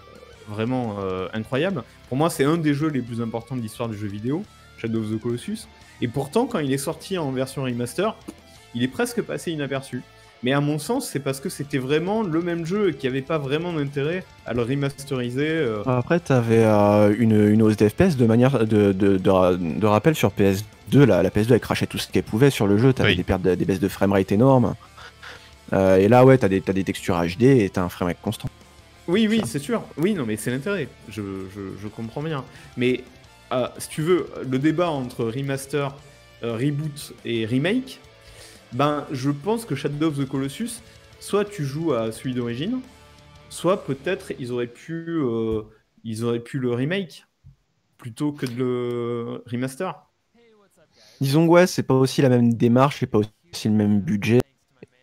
vraiment incroyable. Pour moi, c'est un des jeux les plus importants de l'histoire du jeu vidéo, Shadow of the Colossus. Et pourtant, quand il est sorti en version remaster, il est presque passé inaperçu. Mais à mon sens, c'est parce que c'était vraiment le même jeu et qu'il n'y avait pas vraiment d'intérêt à le remasteriser. Après, tu avais une hausse d'FPS de manière de rappel sur PS2. La PS2, elle crachait tout ce qu'elle pouvait sur le jeu. Tu avais des baisses de framerate énormes. Et là, ouais, tu as des textures HD et tu as un framerate constant. Oui, c'est sûr. Oui, non, mais c'est l'intérêt. Je comprends bien. Mais si tu veux, le débat entre remaster, reboot et remake, je pense que Shadow of the Colossus, soit tu joues à celui d'origine, soit peut-être ils auraient pu le remake plutôt que de le remaster. Disons ouais, c'est pas aussi la même démarche, c'est pas aussi le même budget.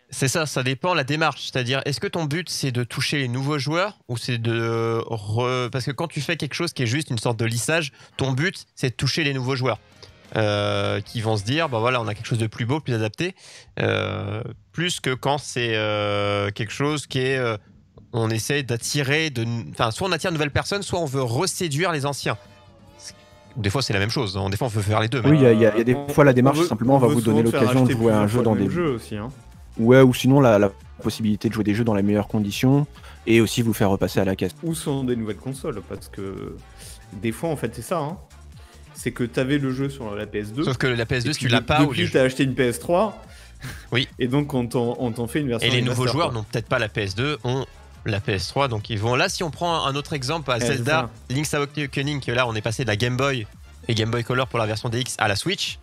C'est ça dépend la démarche. C'est-à-dire, est-ce que ton but c'est de toucher les nouveaux joueurs ou c'est parce que quand tu fais quelque chose qui est juste une sorte de lissage, ton but c'est de toucher les nouveaux joueurs. Qui vont se dire voilà, on a quelque chose de plus beau, plus adapté, plus que quand c'est quelque chose qui est on essaie d'attirer soit on attire de nouvelles personnes, soit on veut reséduire les anciens. Des fois c'est la même chose, des fois on veut faire les deux. Oui, il y a des fois la démarche simplement on va vous donner l'occasion de jouer à un jeu dans des jeux aussi, hein. Ouais, ou sinon la possibilité de jouer des jeux dans les meilleures conditions et aussi vous faire repasser à la caisse. Ou sur des nouvelles consoles, parce que des fois en fait c'est ça, hein. C'est que t'avais le jeu sur la PS2. Sauf que la PS2, si tu l'as pas... Depuis, t'as acheté une PS3. Oui. Et donc, on t'en fait une version... Et les nouveaux joueurs n'ont peut-être pas la PS2, ont la PS3. Donc, ils vont... Là, si on prend un autre exemple, à Zelda, Link's Awakening, que là, on est passé de la Game Boy et Game Boy Color pour la version DX à la Switch.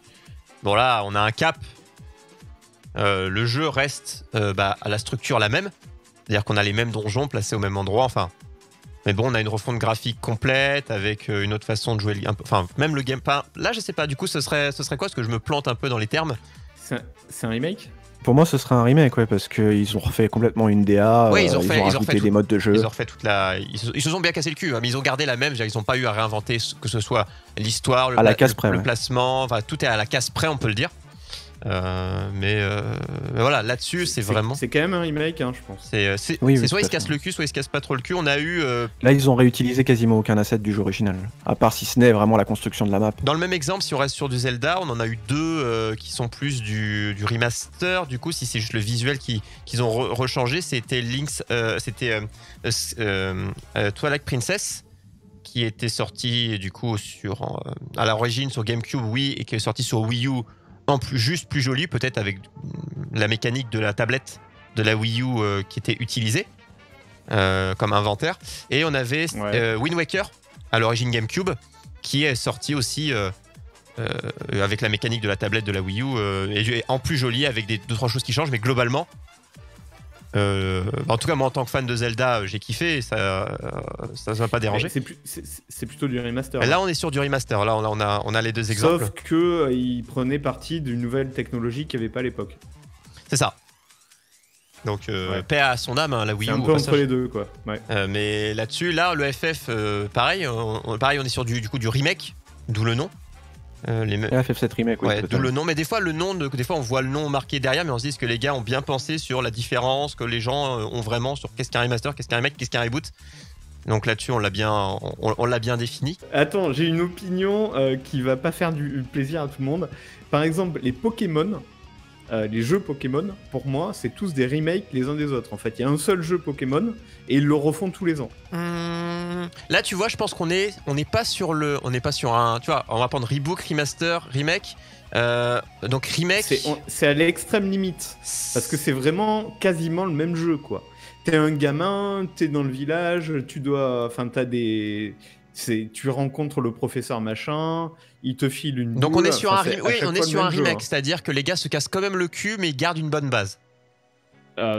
Bon, là, on a un cap. Le jeu reste à la structure la même. C'est-à-dire qu'on a les mêmes donjons placés au même endroit. Enfin... Mais bon, on a une refonte graphique complète avec une autre façon de jouer. Enfin, même le game. Là, je sais pas. Du coup, ce serait quoi? Parce que je me plante un peu dans les termes. C'est un remake? Pour moi, ce serait un remake, ouais, parce qu'ils ont refait complètement une DA. Oui, ils ont rajouté des modes de jeu. Ils ont refait Ils se sont bien cassé le cul, hein, mais ils ont gardé la même. Ils n'ont pas eu à réinventer que ce soit l'histoire, le placement. Enfin, tout est à la case près, on peut le dire. Mais voilà, là-dessus c'est vraiment... C'est quand même un remake, hein, je pense. C'est soit ils se cassent le cul, soit ils se cassent pas trop le cul. On a eu... Là ils ont réutilisé quasiment aucun asset du jeu original, à part si ce n'est vraiment la construction de la map. Dans le même exemple, si on reste sur du Zelda, on en a eu deux qui sont plus du remaster. Du coup, si c'est juste le visuel qu'ils ont rechangé, c'était Twilight Princess, qui était sorti du coup à l'origine sur GameCube, Wii, et qui est sorti sur Wii U. Juste plus joli, peut-être avec la mécanique de la tablette de la Wii U qui était utilisée comme inventaire. Et on avait Wind Waker à l'origine GameCube qui est sorti aussi avec la mécanique de la tablette de la Wii U et en plus joli avec 2-3 choses qui changent, mais globalement en tout cas moi en tant que fan de Zelda j'ai kiffé, ça m'a pas dérangé. C'est plutôt du remaster. Là on est sur du remaster, là on a les deux exemples. Sauf qu'il prenait partie d'une nouvelle technologie qu'il n'y avait pas à l'époque. C'est ça. Donc paix à son âme, hein, la Wii U. C'est un peu entre les deux, quoi. Ouais. Mais là-dessus, le FF, pareil, on est sur du coup du remake, d'où le nom. FF7 remake, ouais, d'où le nom. Mais des fois on voit le nom marqué derrière, mais on se dit que les gars ont bien pensé sur la différence que les gens ont vraiment sur qu'est-ce qu'un remaster, qu'est-ce qu'un remake, qu'est-ce qu'un reboot. Donc là-dessus, on l'a bien défini. Attends, j'ai une opinion qui va pas faire du plaisir à tout le monde. Par exemple, les Pokémon, les jeux Pokémon, pour moi, c'est tous des remakes les uns des autres. En fait, il y a un seul jeu Pokémon et ils le refont tous les ans. Là, tu vois, je pense qu'on n'est pas sur un, tu vois, on va prendre reboot, remaster, remake. Donc remake, c'est à l'extrême limite parce que c'est vraiment quasiment le même jeu, quoi. T'es un gamin, t'es dans le village, tu rencontres le professeur machin, il te file une. Donc boule, on est sur un jeu, remake, hein. c'est-à-dire que les gars se cassent quand même le cul, mais ils gardent une bonne base.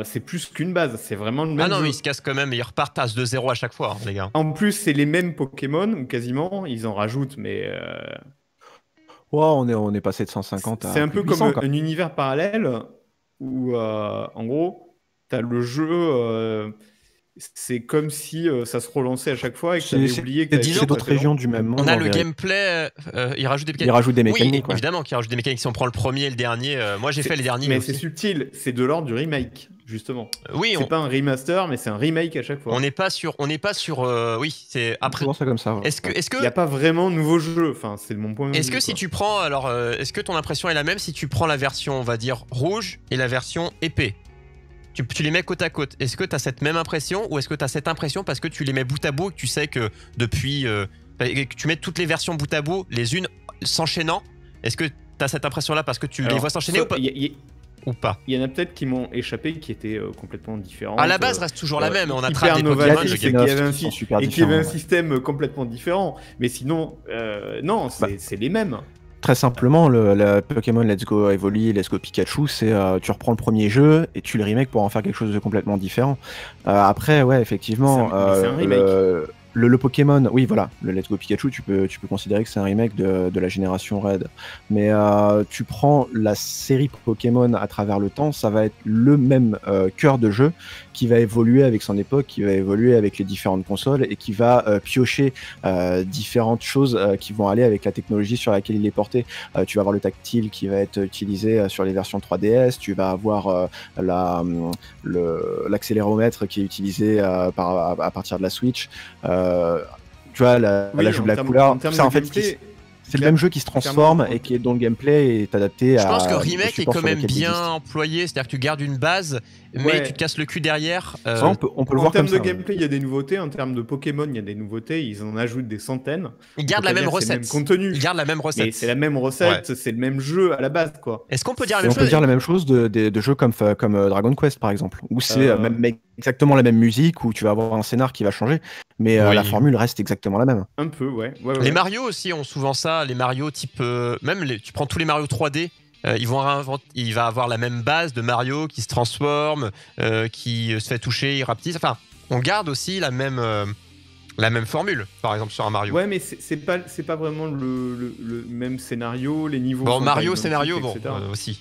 C'est plus qu'une base, c'est vraiment le même Ah non, jeu. mais ils se cassent quand même et ils repartent de zéro à chaque fois, hein, les gars. En plus, c'est les mêmes Pokémon, ou quasiment, ils en rajoutent, mais. On est passé de 150 à. C'est un peu plus de 800, comme quoi. un univers parallèle où, en gros, t'as le jeu. C'est comme si ça se relançait à chaque fois et que t'avais oublié que C'est d'autres régions du même monde. On a le gameplay, il rajoute des mécaniques. Oui, évidemment qu'il rajoute des mécaniques. Si on prend le premier et le dernier, moi j'ai fait les derniers. Mais aussi. c'est subtil, c'est de l'ordre du remake, justement. Oui, c'est pas un remaster, mais c'est un remake à chaque fois. On n'est pas sur, oui, c'est après. Ça comme ça. Ouais. Est-ce que il y a pas vraiment de nouveau jeu. Enfin, c'est mon point de vue. Est-ce que si tu prends, alors, est-ce que ton impression est la même si tu prends la version, on va dire rouge et la version épée? Tu les mets côte à côte. Est-ce que tu as cette même impression ou est-ce que tu as cette impression parce que tu les mets bout à bout et que tu sais que depuis. Que tu mets toutes les versions bout à bout, les unes s'enchaînant? Est-ce que tu as cette impression-là parce que tu les vois s'enchaîner ou pas? Ou pas? Il y en a peut-être qui m'ont échappé qui étaient complètement différents. À la base, reste toujours la même. On attrape des Pokémon, Pokémon. qu'il y avait un système complètement différent. Mais sinon, non, c'est les mêmes. Très simplement, le Pokémon Let's Go Evoli, Let's Go Pikachu, c'est tu reprends le premier jeu et tu le remakes pour en faire quelque chose de complètement différent. Après, ouais, effectivement, c'est un remake. Le Pokémon, oui, voilà, le Let's Go Pikachu, tu peux considérer que c'est un remake de la génération Red. Mais tu prends la série Pokémon à travers le temps, ça va être le même cœur de jeu qui va évoluer avec son époque, qui va évoluer avec les différentes consoles et qui va piocher différentes choses qui vont aller avec la technologie sur laquelle il est porté. Tu vas avoir le tactile qui va être utilisé sur les versions 3DS, tu vas avoir l'accéléromètre qui est utilisé à partir de la Switch. Tu vois, l'ajout de la couleur, ça en fait, c'est le même jeu qui se transforme et qui est dont le gameplay est adapté à. Je pense que remake est quand même bien employé, c'est-à-dire que tu gardes une base, mais tu te casses le cul derrière. On peut le voir comme ça. En termes de gameplay, il y a des nouveautés. En termes de Pokémon, il y a des nouveautés. Ils en ajoutent des centaines. Ils gardent la même recette. Ils gardent la même recette. Mais c'est la même recette, c'est le même jeu à la base, quoi. Est-ce qu'on peut dire la même chose? On peut dire la même chose de jeux comme Dragon Quest, par exemple, où c'est même exactement la même musique, où tu vas avoir un scénar qui va changer, mais la formule reste exactement la même. Un peu, ouais. Les Mario aussi ont souvent ça. Les Mario type, tu prends tous les Mario 3D. Il va avoir la même base de Mario qui se transforme, qui se fait toucher, il rapetisse. Enfin, on garde aussi la même formule, par exemple sur un Mario. Ouais, mais c'est pas vraiment le même scénario, les niveaux. Bon, Mario scénario, aussi.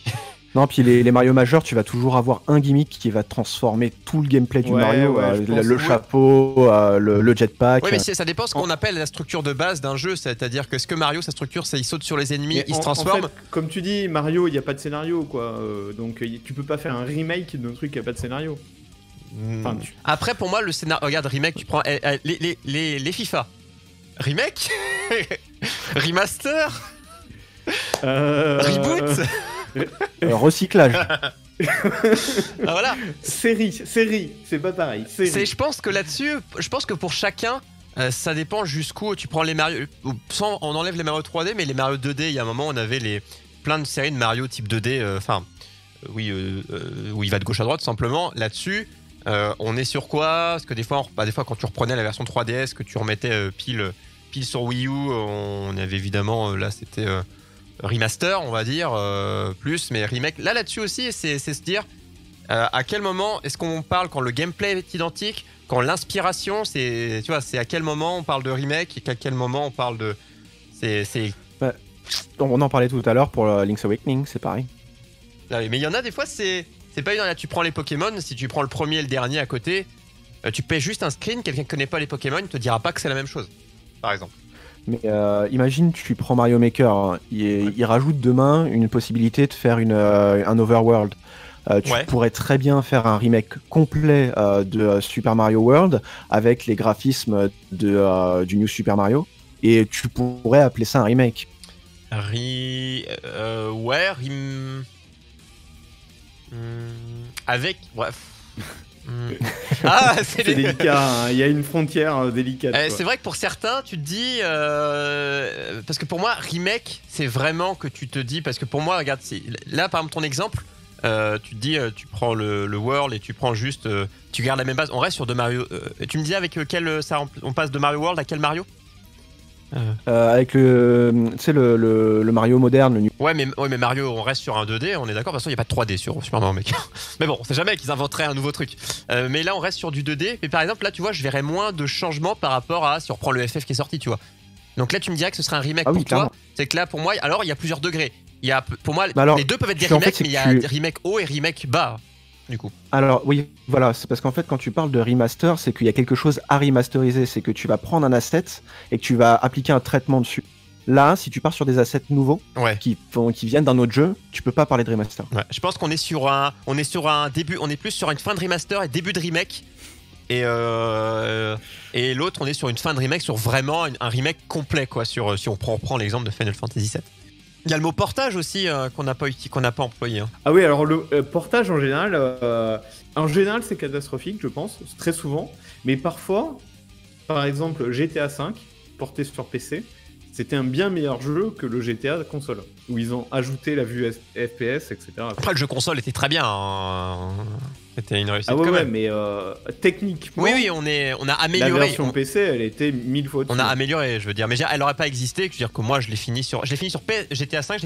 Non, puis les Mario majeurs, tu vas toujours avoir un gimmick qui va transformer tout le gameplay du Mario, le chapeau, le jetpack. Oui, mais ça dépend de ce qu'on appelle la structure de base d'un jeu, c'est-à-dire que ce que Mario, sa structure, c'est il saute sur les ennemis, il se transforme. En fait, comme tu dis, Mario, il n'y a pas de scénario, quoi. Donc tu peux pas faire un remake d'un truc qui a pas de scénario. Enfin, Après, pour moi, le scénario. Regarde, remake, tu prends les FIFA. Remake Remaster Reboot recyclage. Voilà. Série, c'est pas pareil. Je pense que là-dessus, pour chacun, ça dépend jusqu'où tu prends les Mario. On enlève les Mario 3D, mais les Mario 2D, il y a un moment, on avait plein de séries de Mario type 2D. Où il va de gauche à droite, simplement. Là-dessus, on est sur quoi? Parce que des fois, quand tu reprenais la version 3DS, que tu remettais pile sur Wii U, on avait évidemment, là, c'était. Remaster, on va dire, plus, mais remake. Là-dessus aussi, c'est se dire à quel moment est-ce qu'on parle quand le gameplay est identique, quand l'inspiration, c'est à quel moment on parle de remake et à quel moment on parle de. On en parlait tout à l'heure pour Link's Awakening, c'est pareil. Mais il y en a des fois, c'est pas évident. Là, tu prends les Pokémon, si tu prends le premier et le dernier à côté, tu payes juste un screen, quelqu'un qui connaît pas les Pokémon, il te dira pas que c'est la même chose, par exemple. Mais imagine, tu prends Mario Maker, hein. Il rajoute demain une possibilité de faire un overworld. Tu pourrais très bien faire un remake complet de Super Mario World avec les graphismes du New Super Mario et tu pourrais appeler ça un remake. Avec... Bref... Ah, C'est délicat, hein. Il y a une frontière délicate. C'est vrai que pour certains, tu te dis... parce que pour moi, remake, c'est vraiment que tu te dis... Parce que pour moi, regarde, là, par exemple, ton exemple, tu te dis, tu prends le World et tu prends juste... tu gardes la même base. On reste sur de Mario... tu me disais avec quel... on passe de Mario World à quel Mario avec le Mario moderne. Ouais, mais Mario, on reste sur un 2D, on est d'accord. De toute façon, il n'y a pas de 3D sur Super Mario Maker. Mais bon, on sait jamais qu'ils inventeraient un nouveau truc. Mais là, on reste sur du 2D. Mais par exemple, là, tu vois, je verrais moins de changements par rapport à si on reprend le FF qui est sorti, tu vois. Donc là, tu me dirais que ce serait un remake pour toi. C'est que là, pour moi, alors, il y a plusieurs degrés. Il y a, pour moi, les deux peuvent être des remakes, mais il y a des remakes haut et remakes bas. Du coup. Alors oui, voilà, c'est parce qu'en fait quand tu parles de remaster, c'est qu'il y a quelque chose à remasteriser, c'est que tu vas prendre un asset et que tu vas appliquer un traitement dessus. Là, si tu pars sur des assets nouveaux qui viennent d'un autre jeu, tu peux pas parler de remaster. Ouais, je pense qu'on est sur un début, on est plus sur une fin de remaster et début de remake. Et l'autre, on est sur une fin de remake, sur vraiment un remake complet quoi. Si on prend l'exemple de Final Fantasy VII. Il y a le mot portage aussi qu'on n'a pas employé. Hein. Ah oui, alors le portage en général c'est catastrophique, je pense, très souvent. Mais parfois, par exemple, GTA V, porté sur PC, c'était un bien meilleur jeu que le GTA console, où ils ont ajouté la vue FPS, etc. Après, le jeu console était très bien. Hein. C'était une réussite. Ah ouais, quand même. mais techniquement. Oui, on a amélioré. La version PC, elle était 1000 fois au-dessus. On a amélioré, je veux dire. Mais elle aurait pas existé. Je veux dire que moi, je l'ai fini sur GTA 5,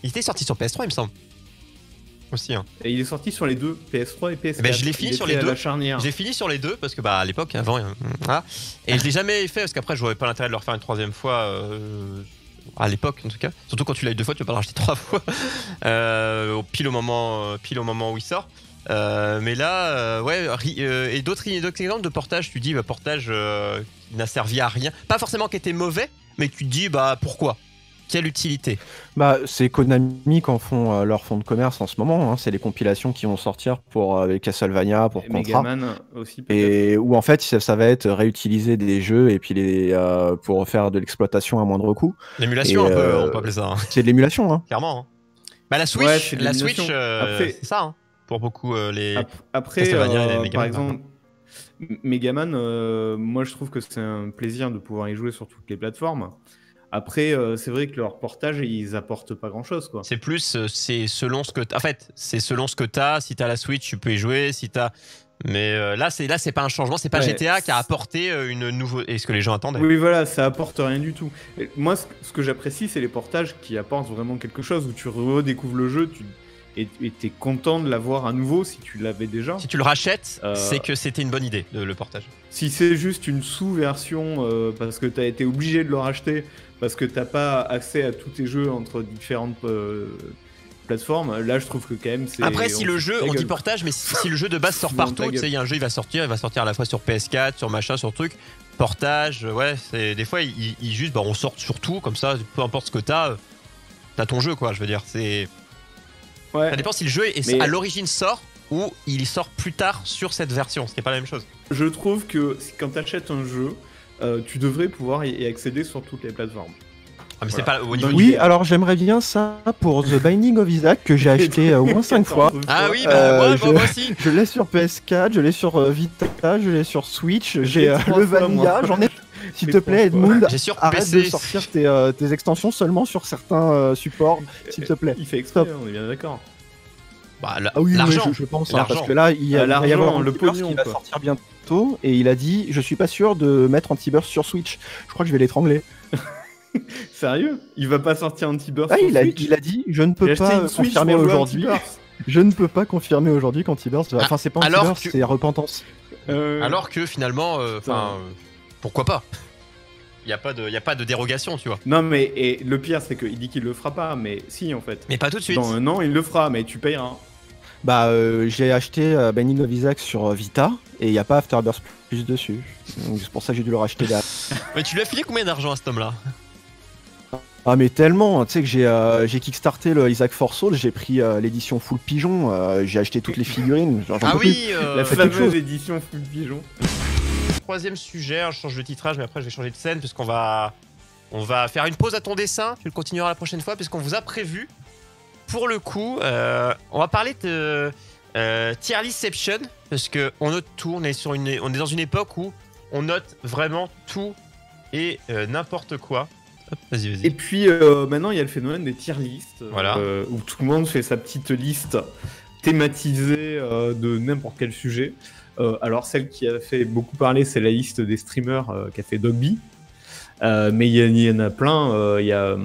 il était sorti sur PS3, il me semble. Aussi. Hein. Et il est sorti sur les deux, PS3 et PS4. Ben, je l'ai fini sur les deux. J'ai fini sur les deux parce que à l'époque, avant, voilà. Et je l'ai jamais fait parce qu'après, je n'aurais pas l'intérêt de le refaire une troisième fois. À l'époque, en tout cas. Surtout quand tu l'as eu 2 fois, tu vas pas le racheter 3 fois. Pile au moment où il sort. Mais là, et d'autres exemples de portage, tu dis portage qui n'a servi à rien. Pas forcément qui était mauvais, mais tu te dis pourquoi ? Quelle utilité ? C'est Konami qui en font leur fonds de commerce en ce moment. Hein. C'est les compilations qui vont sortir pour les Castlevania, pour Contra. Megaman aussi. Et où en fait ça va être réutiliser des jeux et puis pour faire de l'exploitation à moindre coût. L'émulation on peut appeler ça. Hein. C'est de l'émulation. Hein. Clairement. Hein. La Switch, c'est ça. Hein. Pour beaucoup les Castlevania et les Megaman. Par exemple, Megaman, moi je trouve que c'est un plaisir de pouvoir y jouer sur toutes les plateformes. Après, c'est vrai que leur portage, ils apportent pas grand-chose, quoi. C'est plus, c'est selon ce que t'as. En fait, c'est selon ce que t'as. Si t'as la Switch, tu peux y jouer. Si t'as, mais là, c'est pas un changement. C'est pas GTA qui a apporté une nouveauté. Et ce que les gens attendaient. Oui, voilà, ça apporte rien du tout. Et moi, ce que j'apprécie, c'est les portages qui apportent vraiment quelque chose où tu redécouvres le jeu. Et t'es content de l'avoir à nouveau si tu l'avais déjà. Si tu le rachètes, c'est que c'était une bonne idée, le portage. Si c'est juste une sous-version parce que t'as été obligé de le racheter, parce que t'as pas accès à tous tes jeux entre différentes plateformes, là je trouve que quand même c'est... Après si le jeu, on dit portage, mais si le jeu de base sort partout, tu sais, il y a un jeu, il va sortir à la fois sur PS4, sur machin, sur truc, portage, c'est des fois il juste, on sort sur tout, comme ça, peu importe ce que t'as ton jeu quoi, je veux dire, c'est... Ouais. Ça dépend si le jeu à l'origine sort ou il sort plus tard sur cette version, ce qui n'est pas la même chose. Je trouve que quand tu achètes un jeu, tu devrais pouvoir y accéder sur toutes les plateformes. Ah, mais c'est pas au niveau alors j'aimerais bien ça pour The Binding of Isaac que j'ai acheté au moins 5 fois. Ah oui, moi aussi. Je l'ai sur PS4, je l'ai sur Vita, je l'ai sur Switch, j'ai le Vanilla, j'en ai... S'il te plaît, Edmund, arrête PC. De sortir tes extensions seulement sur certains supports, s'il te plaît. Il fait exprès, on est bien d'accord. L'argent, je pense, parce que là, il va y avoir le pognon qui va sortir bientôt, et il a dit, je suis pas sûr de mettre Anti-Burst sur Switch. Je crois que je vais l'étrangler. Sérieux ? Il va pas sortir Anti-Burst sur Switch ? Il a dit, je ne peux pas confirmer aujourd'hui. Je ne peux pas confirmer aujourd'hui qu'Anti-Burst va... Enfin, c'est pas Anti-Burst, c'est Repentance. Alors que finalement, pourquoi pas ? Il n'y a pas de dérogation, tu vois. Non, mais et le pire, c'est qu'il dit qu'il le fera pas, mais si, en fait. Mais pas tout de suite. Dans un an, il le fera, mais tu payeras. J'ai acheté Binding of Isaac sur Vita, et il n'y a pas Afterbirth Plus dessus. Donc c'est pour ça que j'ai dû le racheter là. Mais tu lui as filé combien d'argent à cet homme-là ? Ah mais tellement, tu sais que j'ai kickstarté le Isaac for Souls, j'ai pris l'édition full pigeon, j'ai acheté toutes les figurines. La fameuse édition full pigeon. Troisième sujet, je change de titrage, mais après je vais changer de scène puisqu'on va faire une pause à ton dessin. Tu le continueras la prochaine fois puisqu'on vous a prévu. Pour le coup, on va parler de Tier listception, parce qu'on note tout, on est dans une époque où on note vraiment tout et n'importe quoi. Hop, vas-y. Et puis maintenant il y a le phénomène des tier lists, voilà. Où tout le monde fait sa petite liste thématisée de n'importe quel sujet. Alors celle qui a fait beaucoup parler, c'est la liste des streamers qu'a fait Dogby. Mais il y en a plein, il y a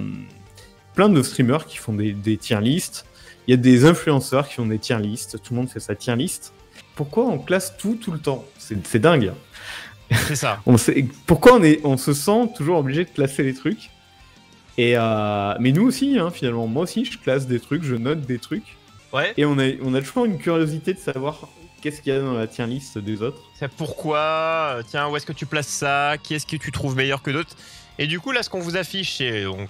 plein de streamers qui font des tier lists. Il y a des influenceurs qui font des tier lists. Tout le monde fait sa tier list. Pourquoi on classe tout le temps? C'est dingue. C'est ça. Pourquoi on se sent toujours obligé de classer les trucs? Mais nous aussi, hein, finalement. Moi aussi, je classe des trucs, je note des trucs. Ouais. Et on a toujours une curiosité de savoir qu'est-ce qu'il y a dans la tier list des autres. C'est pourquoi, tiens, où est-ce que tu places ça? Qui est-ce que tu trouves meilleur que d'autres? Et du coup, là, ce qu'on vous affiche, c'est donc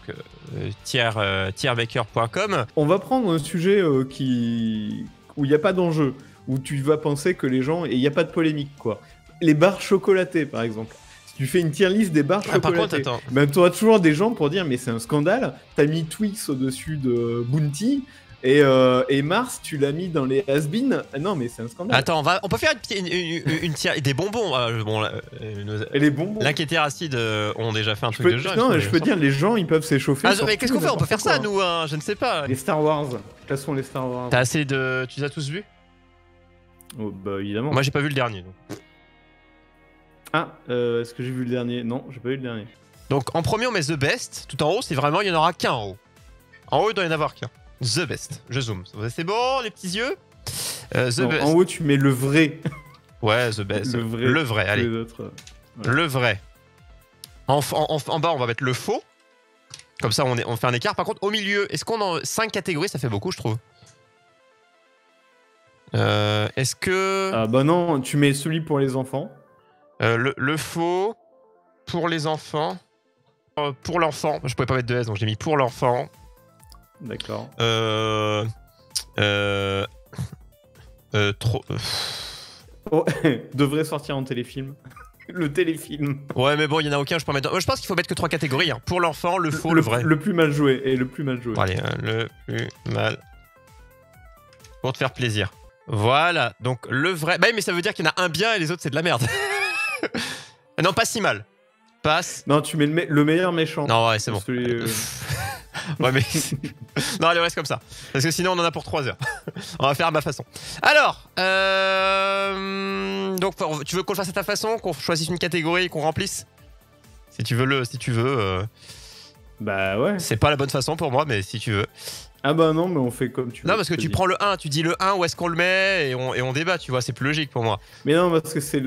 tierbaker.com. On va prendre un sujet où il n'y a pas d'enjeu, où tu vas penser que les gens... Et il n'y a pas de polémique, quoi. Les barres chocolatées, par exemple. Si tu fais une tier list des barres chocolatées, par contre, attends. Ben, tu auras toujours des gens pour dire « Mais c'est un scandale, t'as mis Twix au-dessus de Bounty, et Mars, tu l'as mis dans les has-been. Non, mais c'est un scandale. » Attends, on peut faire une tier... Des bonbons. Et les bonbons. L'Inquiéter Acide ont déjà fait un truc de genre. Non, je peux dire, les gens, ils peuvent s'échauffer. Ah, mais qu'est-ce qu'on fait? On peut faire ça, nous, hein, je ne sais pas. Les Star Wars. Classons les Star Wars. T'as assez de... Tu les as tous vus? Oh, bah, évidemment. Moi, j'ai pas vu le dernier. Donc. Ah, est-ce que j'ai vu le dernier? Non, j'ai pas vu le dernier. Donc, en premier, on met The Best. Tout en haut, c'est vraiment, il n'y en aura qu'un en haut. En haut, il doit y en avoir qu'un. The Best. Je zoome. C'est bon, les petits yeux? The Best. En haut, tu mets le vrai. Ouais, The Best. Le vrai, allez. Les autres, ouais. Le vrai. En bas, on va mettre le faux. Comme ça, on fait un écart. Par contre, au milieu, est-ce qu'on a 5 catégories? Ça fait beaucoup, je trouve. Est-ce que... Ah bah non, tu mets celui pour les enfants. Le faux pour les enfants. Pour l'enfant. Je pouvais pas mettre de S, donc j'ai mis pour l'enfant. D'accord. Trop... Oh, devrait sortir en téléfilm. Le téléfilm. Ouais, mais bon, il y en a aucun, je peux mettre... Je pense qu'il faut mettre que 3 catégories. Hein. Pour l'enfant, le faux, le vrai. Le plus mal joué. Et le plus mal joué. Bon, allez, le plus mal... Pour te faire plaisir. Voilà, donc le vrai... Bah mais ça veut dire qu'il y en a un bien et les autres, c'est de la merde. Non, pas si mal. Passe. Non, tu mets le meilleur méchant. Non, ouais, c'est bon. Celui, ouais, mais... non, allez, on reste comme ça. Parce que sinon, on en a pour 3 heures. On va faire à ma façon. Alors, donc, tu veux qu'on le fasse à ta façon? Qu'on choisisse une catégorie et qu'on remplisse? Si tu veux... Bah ouais. C'est pas la bonne façon pour moi, mais si tu veux. Ah bah non, mais on fait comme tu veux. Non, parce que tu prends le 1, tu dis le 1, où est-ce qu'on le met, et on débat, tu vois, c'est plus logique pour moi. Mais non, parce que c'est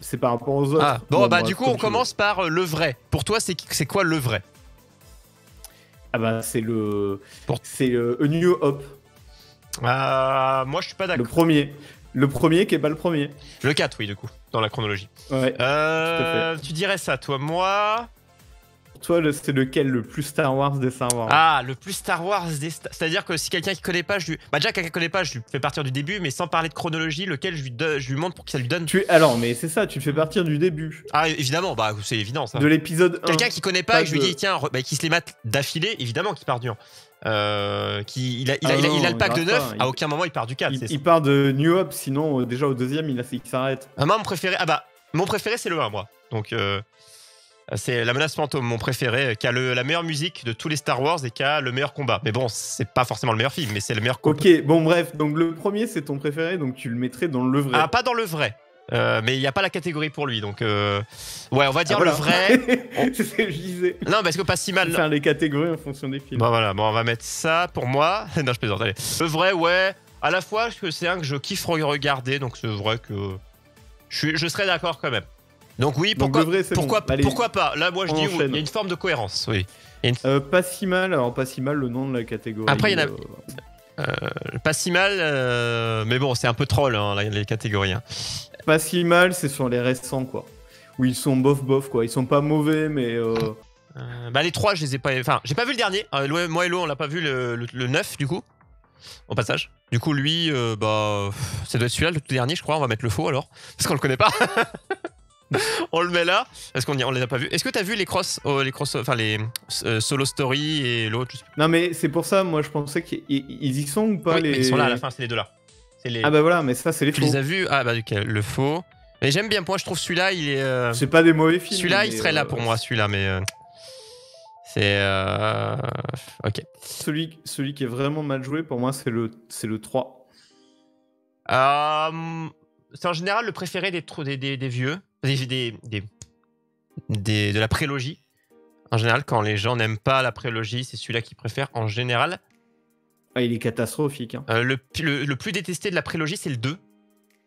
c'est par rapport aux autres. Ah, bon, bah du coup, on commence par le vrai. Pour toi, c'est quoi le vrai? Ah bah c'est A New Hope. Moi, je suis pas d'accord. Le premier qui est pas le premier. Le 4, oui, du coup, dans la chronologie. Ouais, tout à fait. Tu dirais ça, toi, moi... Toi, c'est lequel le plus Star Wars des Star Wars? Ah, le plus Star Wars des Star... C'est-à-dire que si quelqu'un qui connaît pas, je lui... Bah déjà, quelqu'un qui connaît pas, je lui fais partir du début, mais sans parler de chronologie, lequel je lui montre pour que ça lui donne... Alors, mais c'est ça, tu le fais partir du début. Ah, évidemment, bah c'est évident, ça. De l'épisode 1. Quelqu'un qui connaît pas, et je lui dis, tiens, bah, qui se les mate d'affilée, évidemment qu'il part du 1. Il a le pack de 9, à aucun moment il part du 4. Il part de New Hope, sinon déjà au deuxième il s'arrête. Moi, mon préféré c'est le 1, moi. Donc c'est La Menace Fantôme, mon préféré, qui a la meilleure musique de tous les Star Wars et qui a le meilleur combat. Mais bon, c'est pas forcément le meilleur film, mais c'est le meilleur combat. Ok, bon bref, donc le premier c'est ton préféré, donc tu le mettrais dans le vrai. Ah, pas dans le vrai. Mais il n'y a pas la catégorie pour lui, donc ouais, on va dire le vrai. C'est ce que je disais. Non, parce que pas si mal. Faire les catégories en fonction des films. Bon, voilà, on va mettre ça pour moi. Non, je plaisante, allez. Le vrai, ouais. À la fois, c'est un que je kiffe regarder, donc c'est vrai que je serais d'accord quand même. Donc oui, pourquoi, donc, vrai, pourquoi pas? Là, moi, je dis il y a une forme de cohérence, oui. Pas si mal, alors pas si mal le nom de la catégorie. Après, il y en a... pas si mal, mais bon, c'est un peu troll, hein, les catégories. Hein. Pas si mal, c'est sur les récents, quoi. Où ils sont bof, quoi. Ils sont pas mauvais, mais... bah les 3, je les ai pas... Enfin, j'ai pas vu le dernier. Moi et Lo, on l'a pas vu le 9, du coup. Au passage. Du coup, lui, bah... Ça doit être celui-là, le tout dernier, je crois. On va mettre le faux, alors. Parce qu'on le connaît pas. On le met là. Parce qu'on les a pas vus. Est-ce que t'as vu les Solo Story et l'autre? Non, mais c'est pour ça, moi, je pensais qu'ils y sont ou pas, oui, les... Ils sont là à la fin, c'est les deux là. Ah bah voilà, mais ça c'est les faux. Tu les as vus? Ah bah le faux. Mais j'aime bien, moi je trouve celui-là, il est... C'est pas des mauvais films. Celui-là, il serait là pour moi, celui-là, mais... C'est... Ok. Celui qui est vraiment mal joué, pour moi, c'est le 3. C'est en général le préféré des vieux, de la prélogie. En général, quand les gens n'aiment pas la prélogie, c'est celui-là qu'ils préfèrent, en général. Ah, il est catastrophique. Hein. Le plus détesté de la prélogie, c'est le 2.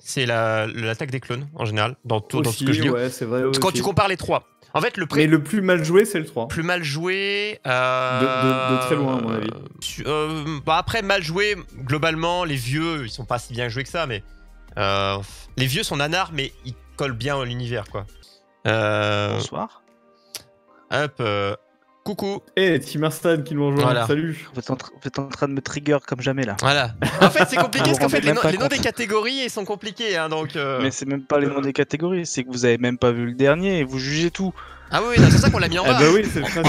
C'est l'attaque des clones, en général, dans tout ce que je lis. Ouais, c'est vrai. Quand tu compares les 3. En fait, mais le plus mal joué, c'est le 3. Plus mal joué... De très loin, à mon avis. Après, mal joué, globalement, les vieux, ils sont pas si bien joués que ça, mais... les vieux sont nanars, mais ils collent bien à l'univers, quoi. Bonsoir. Hop, coucou. Tim Arstan qui nous rejoint. Voilà. Salut. Vous êtes en train de me trigger comme jamais là. Voilà. En fait, c'est compliqué parce qu'en fait, les noms des catégories, ils sont compliqués, hein, donc. Mais c'est même pas les noms des catégories, c'est que vous avez même pas vu le dernier et vous jugez tout. Ah oui, c'est ça qu'on l'a mis en bas. Ah bah oui, c'est le principe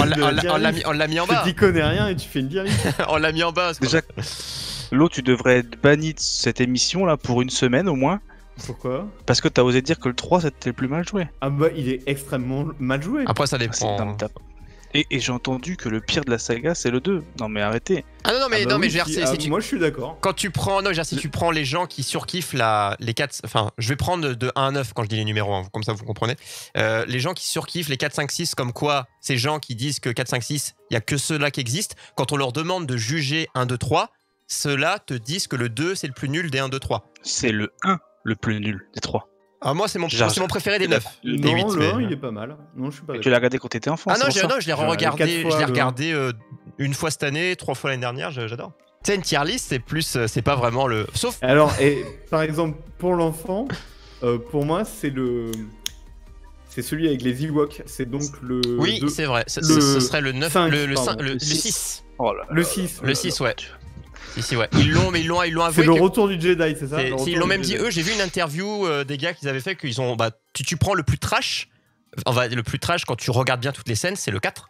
on l'a mis en bas. Tu t'y connais rien et tu fais une diarrhée. On l'a mis en bas. Déjà, Lo, tu devrais être banni de cette émission là pour une semaine au moins. Pourquoi? Parce que t'as osé dire que le 3 c'était le plus mal joué. Ah bah il est extrêmement mal joué. Après ça dépend. Et j'ai entendu que le pire de la saga c'est le 2. Non mais arrêtez. Ah non mais oui, si moi je suis d'accord. Quand tu prends si tu prends les gens qui surkiffent les 4, enfin je vais prendre de 1 à 9 quand je dis les numéros, hein, comme ça vous comprenez. Les gens qui surkiffent les 4 5 6 comme quoi ces gens qui disent que 4 5 6, il y a que ceux-là qui existent, quand on leur demande de juger 1 2 3, ceux-là te disent que le 2 c'est le plus nul des 1 2 3. C'est le 1 le plus nul des 3. Ah, moi, c'est mon préféré des 9. Des 8, le 1, il est pas mal. Non, je suis pas. Tu l'as regardé quand t'étais enfant? Ah non, je l'ai re-regardé. Je l'ai regardé une fois cette année, 3 fois l'année dernière. J'adore. Tu sais, une tier list, c'est plus, c'est pas vraiment le. Sauf. Alors, et par exemple, pour l'enfant, pour moi, c'est celui avec les Ewoks. C'est donc le. Oui, c'est vrai. Ce serait le 9, le 6. Oh là là. Le 6. Le 6, ouais. Ici, ouais. Ils l'ont avoué. C'est le retour du Jedi, c'est ça? Ils l'ont même dit, eux, j'ai vu une interview des gars qu'ils avaient fait, qu'ils ont. Bah, tu prends le plus trash. Le plus trash, quand tu regardes bien toutes les scènes, c'est le 4.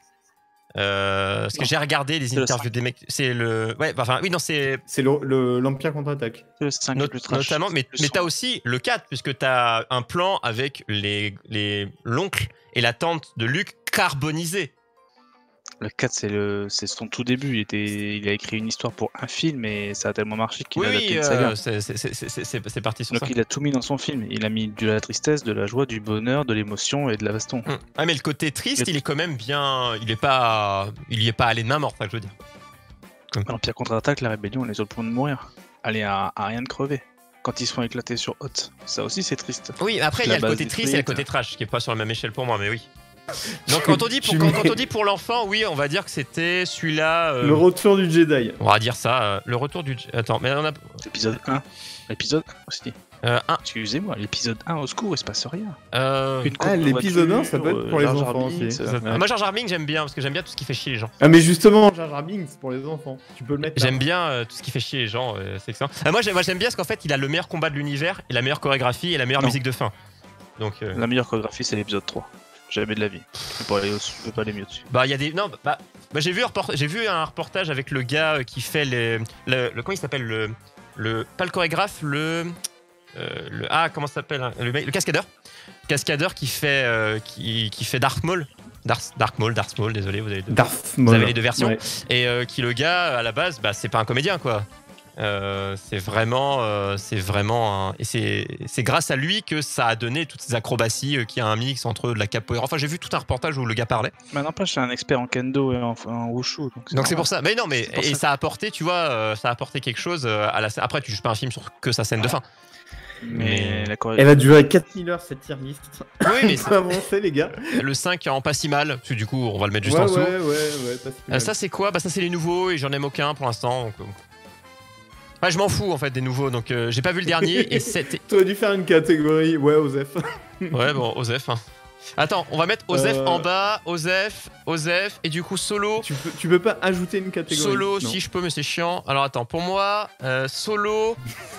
Parce que j'ai regardé les interviews des mecs. C'est le. Ouais, enfin, oui, non, c'est. C'est l'Empire contre-attaque. C'est le 5 le plus trash. Notamment, mais t'as aussi le 4, puisque t'as un plan avec l'oncle et la tante de Luke carbonisés. Le 4, c'est son tout début. Il a écrit une histoire pour un film et ça a tellement marché qu'il a adapté une saga. C'est parti sur ça. Donc il a tout mis dans son film. Il a mis de la tristesse, de la joie, du bonheur, de l'émotion et de la baston. Ah mais le côté triste, il est quand même bien. Il y est pas allé de main morte, ça que je veux dire. L'Empire contre-attaque, la rébellion, on est sur le point de mourir. Elle est à rien de crever. Quand ils se font éclater sur Hoth, ça aussi c'est triste. Oui, après il y a le côté triste et le côté trash, qui est pas sur la même échelle pour moi, mais oui. Donc quand on dit pour l'enfant, oui, on va dire que c'était celui-là. Le retour du Jedi. On va dire ça. Le retour du. Attends, mais on a. L'épisode 1. L'épisode 1 aussi. 1. Excusez-moi, l'épisode 1 au secours, il se passe rien. L'épisode 1, ça peut être pour les enfants aussi. Moi, Jar Jar Binks, j'aime bien, parce que j'aime bien tout ce qui fait chier les gens. Ah, mais justement, Jar Jar Binks, pour les enfants, tu peux le mettre. J'aime bien tout ce qui fait chier les gens, c'est excellent. Moi, j'aime bien parce qu'en fait, il a le meilleur combat de l'univers, et la meilleure chorégraphie, et la meilleure musique de fin. Donc, la meilleure chorégraphie, c'est l'épisode 3. Jamais de la vie. Je peux pas aller mieux dessus. Bah, il y a des. Non, j'ai vu un reportage avec le gars qui fait comment il s'appelle pas le chorégraphe, comment ça s'appelle le cascadeur. Cascadeur qui fait Darth Maul. Darth Maul, désolé, vous avez les deux versions. Ouais. Et qui, le gars, à la base, c'est pas un comédien, quoi. C'est vraiment et c'est grâce à lui que ça a donné toutes ces acrobaties qu'il y a un mix entre de la capoeira. Enfin, j'ai vu tout un reportage où le gars parlait. Mais n'empêche, je suis un expert en kendo et en wushu, donc c'est pour ça. Mais non, mais et ça a apporté, tu vois, ça a apporté quelque chose à la. Après, tu juges pas un film sur que sa scène de fin. Mais elle va durer 4000 heures cette tier list. Oui, mais c'est avancé, les gars. Le 5 en pas si mal, parce que du coup, on va le mettre juste en dessous. Ouais, ça, c'est quoi? Ça, c'est les nouveaux et j'en aime aucun pour l'instant. Donc... Ouais, je m'en fous en fait des nouveaux, donc j'ai pas vu le dernier et c'était. T'aurais dû faire une catégorie, Osef. Ouais, bon, Osef. Hein. Attends, on va mettre Osef en bas, Osef, et du coup Solo. Tu peux pas ajouter une catégorie. Solo, si je peux, mais c'est chiant. Alors attends, pour moi, Solo.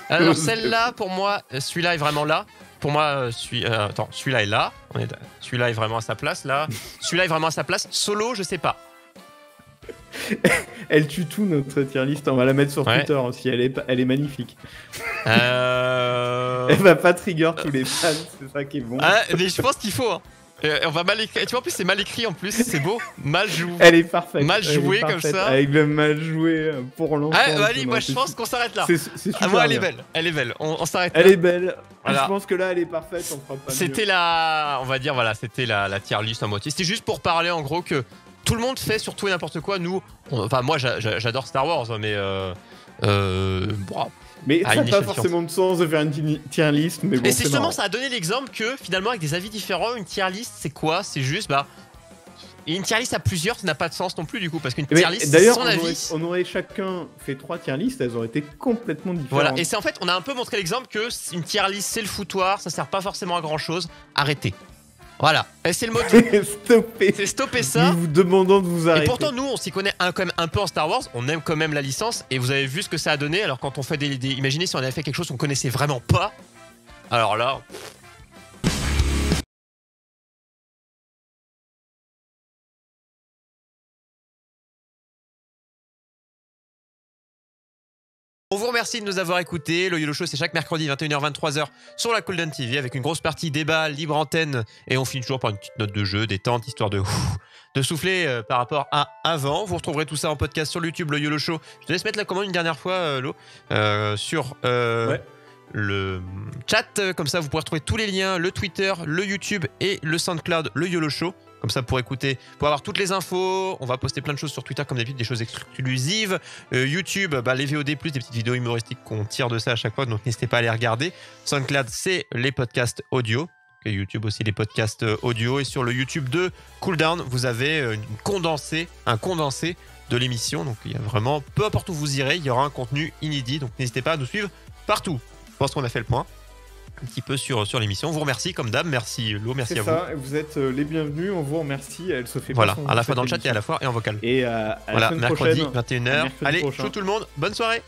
Alors celle-là, pour moi, celui-là est vraiment là. Pour moi, celui-là est là. Celui-là est vraiment à sa place là. Celui-là est vraiment à sa place. Solo, je sais pas. Elle tue tout notre tier list, on va la mettre sur Twitter aussi, elle est magnifique. Elle va pas trigger tous les fans, c'est ça qui est bon. Ah, mais je pense qu'il faut. Hein. On va mal écrire. Tu vois, en plus, c'est mal écrit en plus, c'est beau. Mal joué. Elle est parfaite. Mal joué comme ça. Avec le mal joué pour l'enfant. Ah, bah, allez, moi je pense qu'on s'arrête là. C'est super moi, elle bien. est belle. Elle est belle. On s'arrête là. Elle est belle. Voilà. Je pense que là, elle est parfaite. On fera pas C'était on va dire, voilà, c'était la tier list en moitié. C'était juste pour parler en gros que tout le monde fait sur tout et n'importe quoi. Nous, enfin, moi j'adore Star Wars, mais. Bon, mais ça n'a pas forcément de sens de faire une tier list, mais bon. Et c'est justement, ça a donné l'exemple que finalement, avec des avis différents, une tier list, c'est quoi? C'est juste, et une tier list à plusieurs, ça n'a pas de sens non plus du coup, parce qu'une tier list, c'est son avis. On aurait chacun fait 3 tier lists, elles auraient été complètement différentes. Voilà, et c'est en fait, on a un peu montré l'exemple que une tier list, c'est le foutoir, ça sert pas forcément à grand chose. Arrêtez. Voilà, et c'est le mot c'est stopper ça. Nous vous demandons de vous arrêter. Et pourtant, nous, on s'y connaît quand même un peu en Star Wars. On aime quand même la licence. Et vous avez vu ce que ça a donné. Alors, quand on fait imaginez si on avait fait quelque chose qu'on connaissait vraiment pas. Alors là. On vous remercie de nous avoir écoutés. Le YOLO Show, c'est chaque mercredi 21h-23h sur la Cooldown TV avec une grosse partie débat, libre antenne. Et on finit toujours par une petite note de jeu, détente, histoire de souffler par rapport à avant. Vous retrouverez tout ça en podcast sur YouTube, le YOLO Show. Je te laisse mettre la commande une dernière fois, Lo, sur le chat. Comme ça, vous pourrez retrouver tous les liens, le Twitter, le YouTube et le SoundCloud, le YOLO Show. Comme ça, pour écouter, pour avoir toutes les infos. On va poster plein de choses sur Twitter, comme d'habitude, des choses exclusives. YouTube, les VOD+, des petites vidéos humoristiques qu'on tire de ça à chaque fois. Donc, n'hésitez pas à les regarder. SoundCloud, c'est les podcasts audio. Et YouTube aussi, les podcasts audio. Et sur le YouTube de Cooldown, vous avez un condensé de l'émission. Donc, il y a vraiment, peu importe où vous irez, il y aura un contenu inédit. Donc, n'hésitez pas à nous suivre partout. Je pense qu'on a fait le point un petit peu sur l'émission. On vous remercie comme d'hab. Merci Lo, merci à vous. C'est ça, vous êtes les bienvenus. On vous remercie. Elle se fait voilà, à la fois dans le chat et à la fois et en vocal. Et à voilà, la semaine mercredi prochaine. 21h. Allez, prochain. ciao tout le monde. Bonne soirée.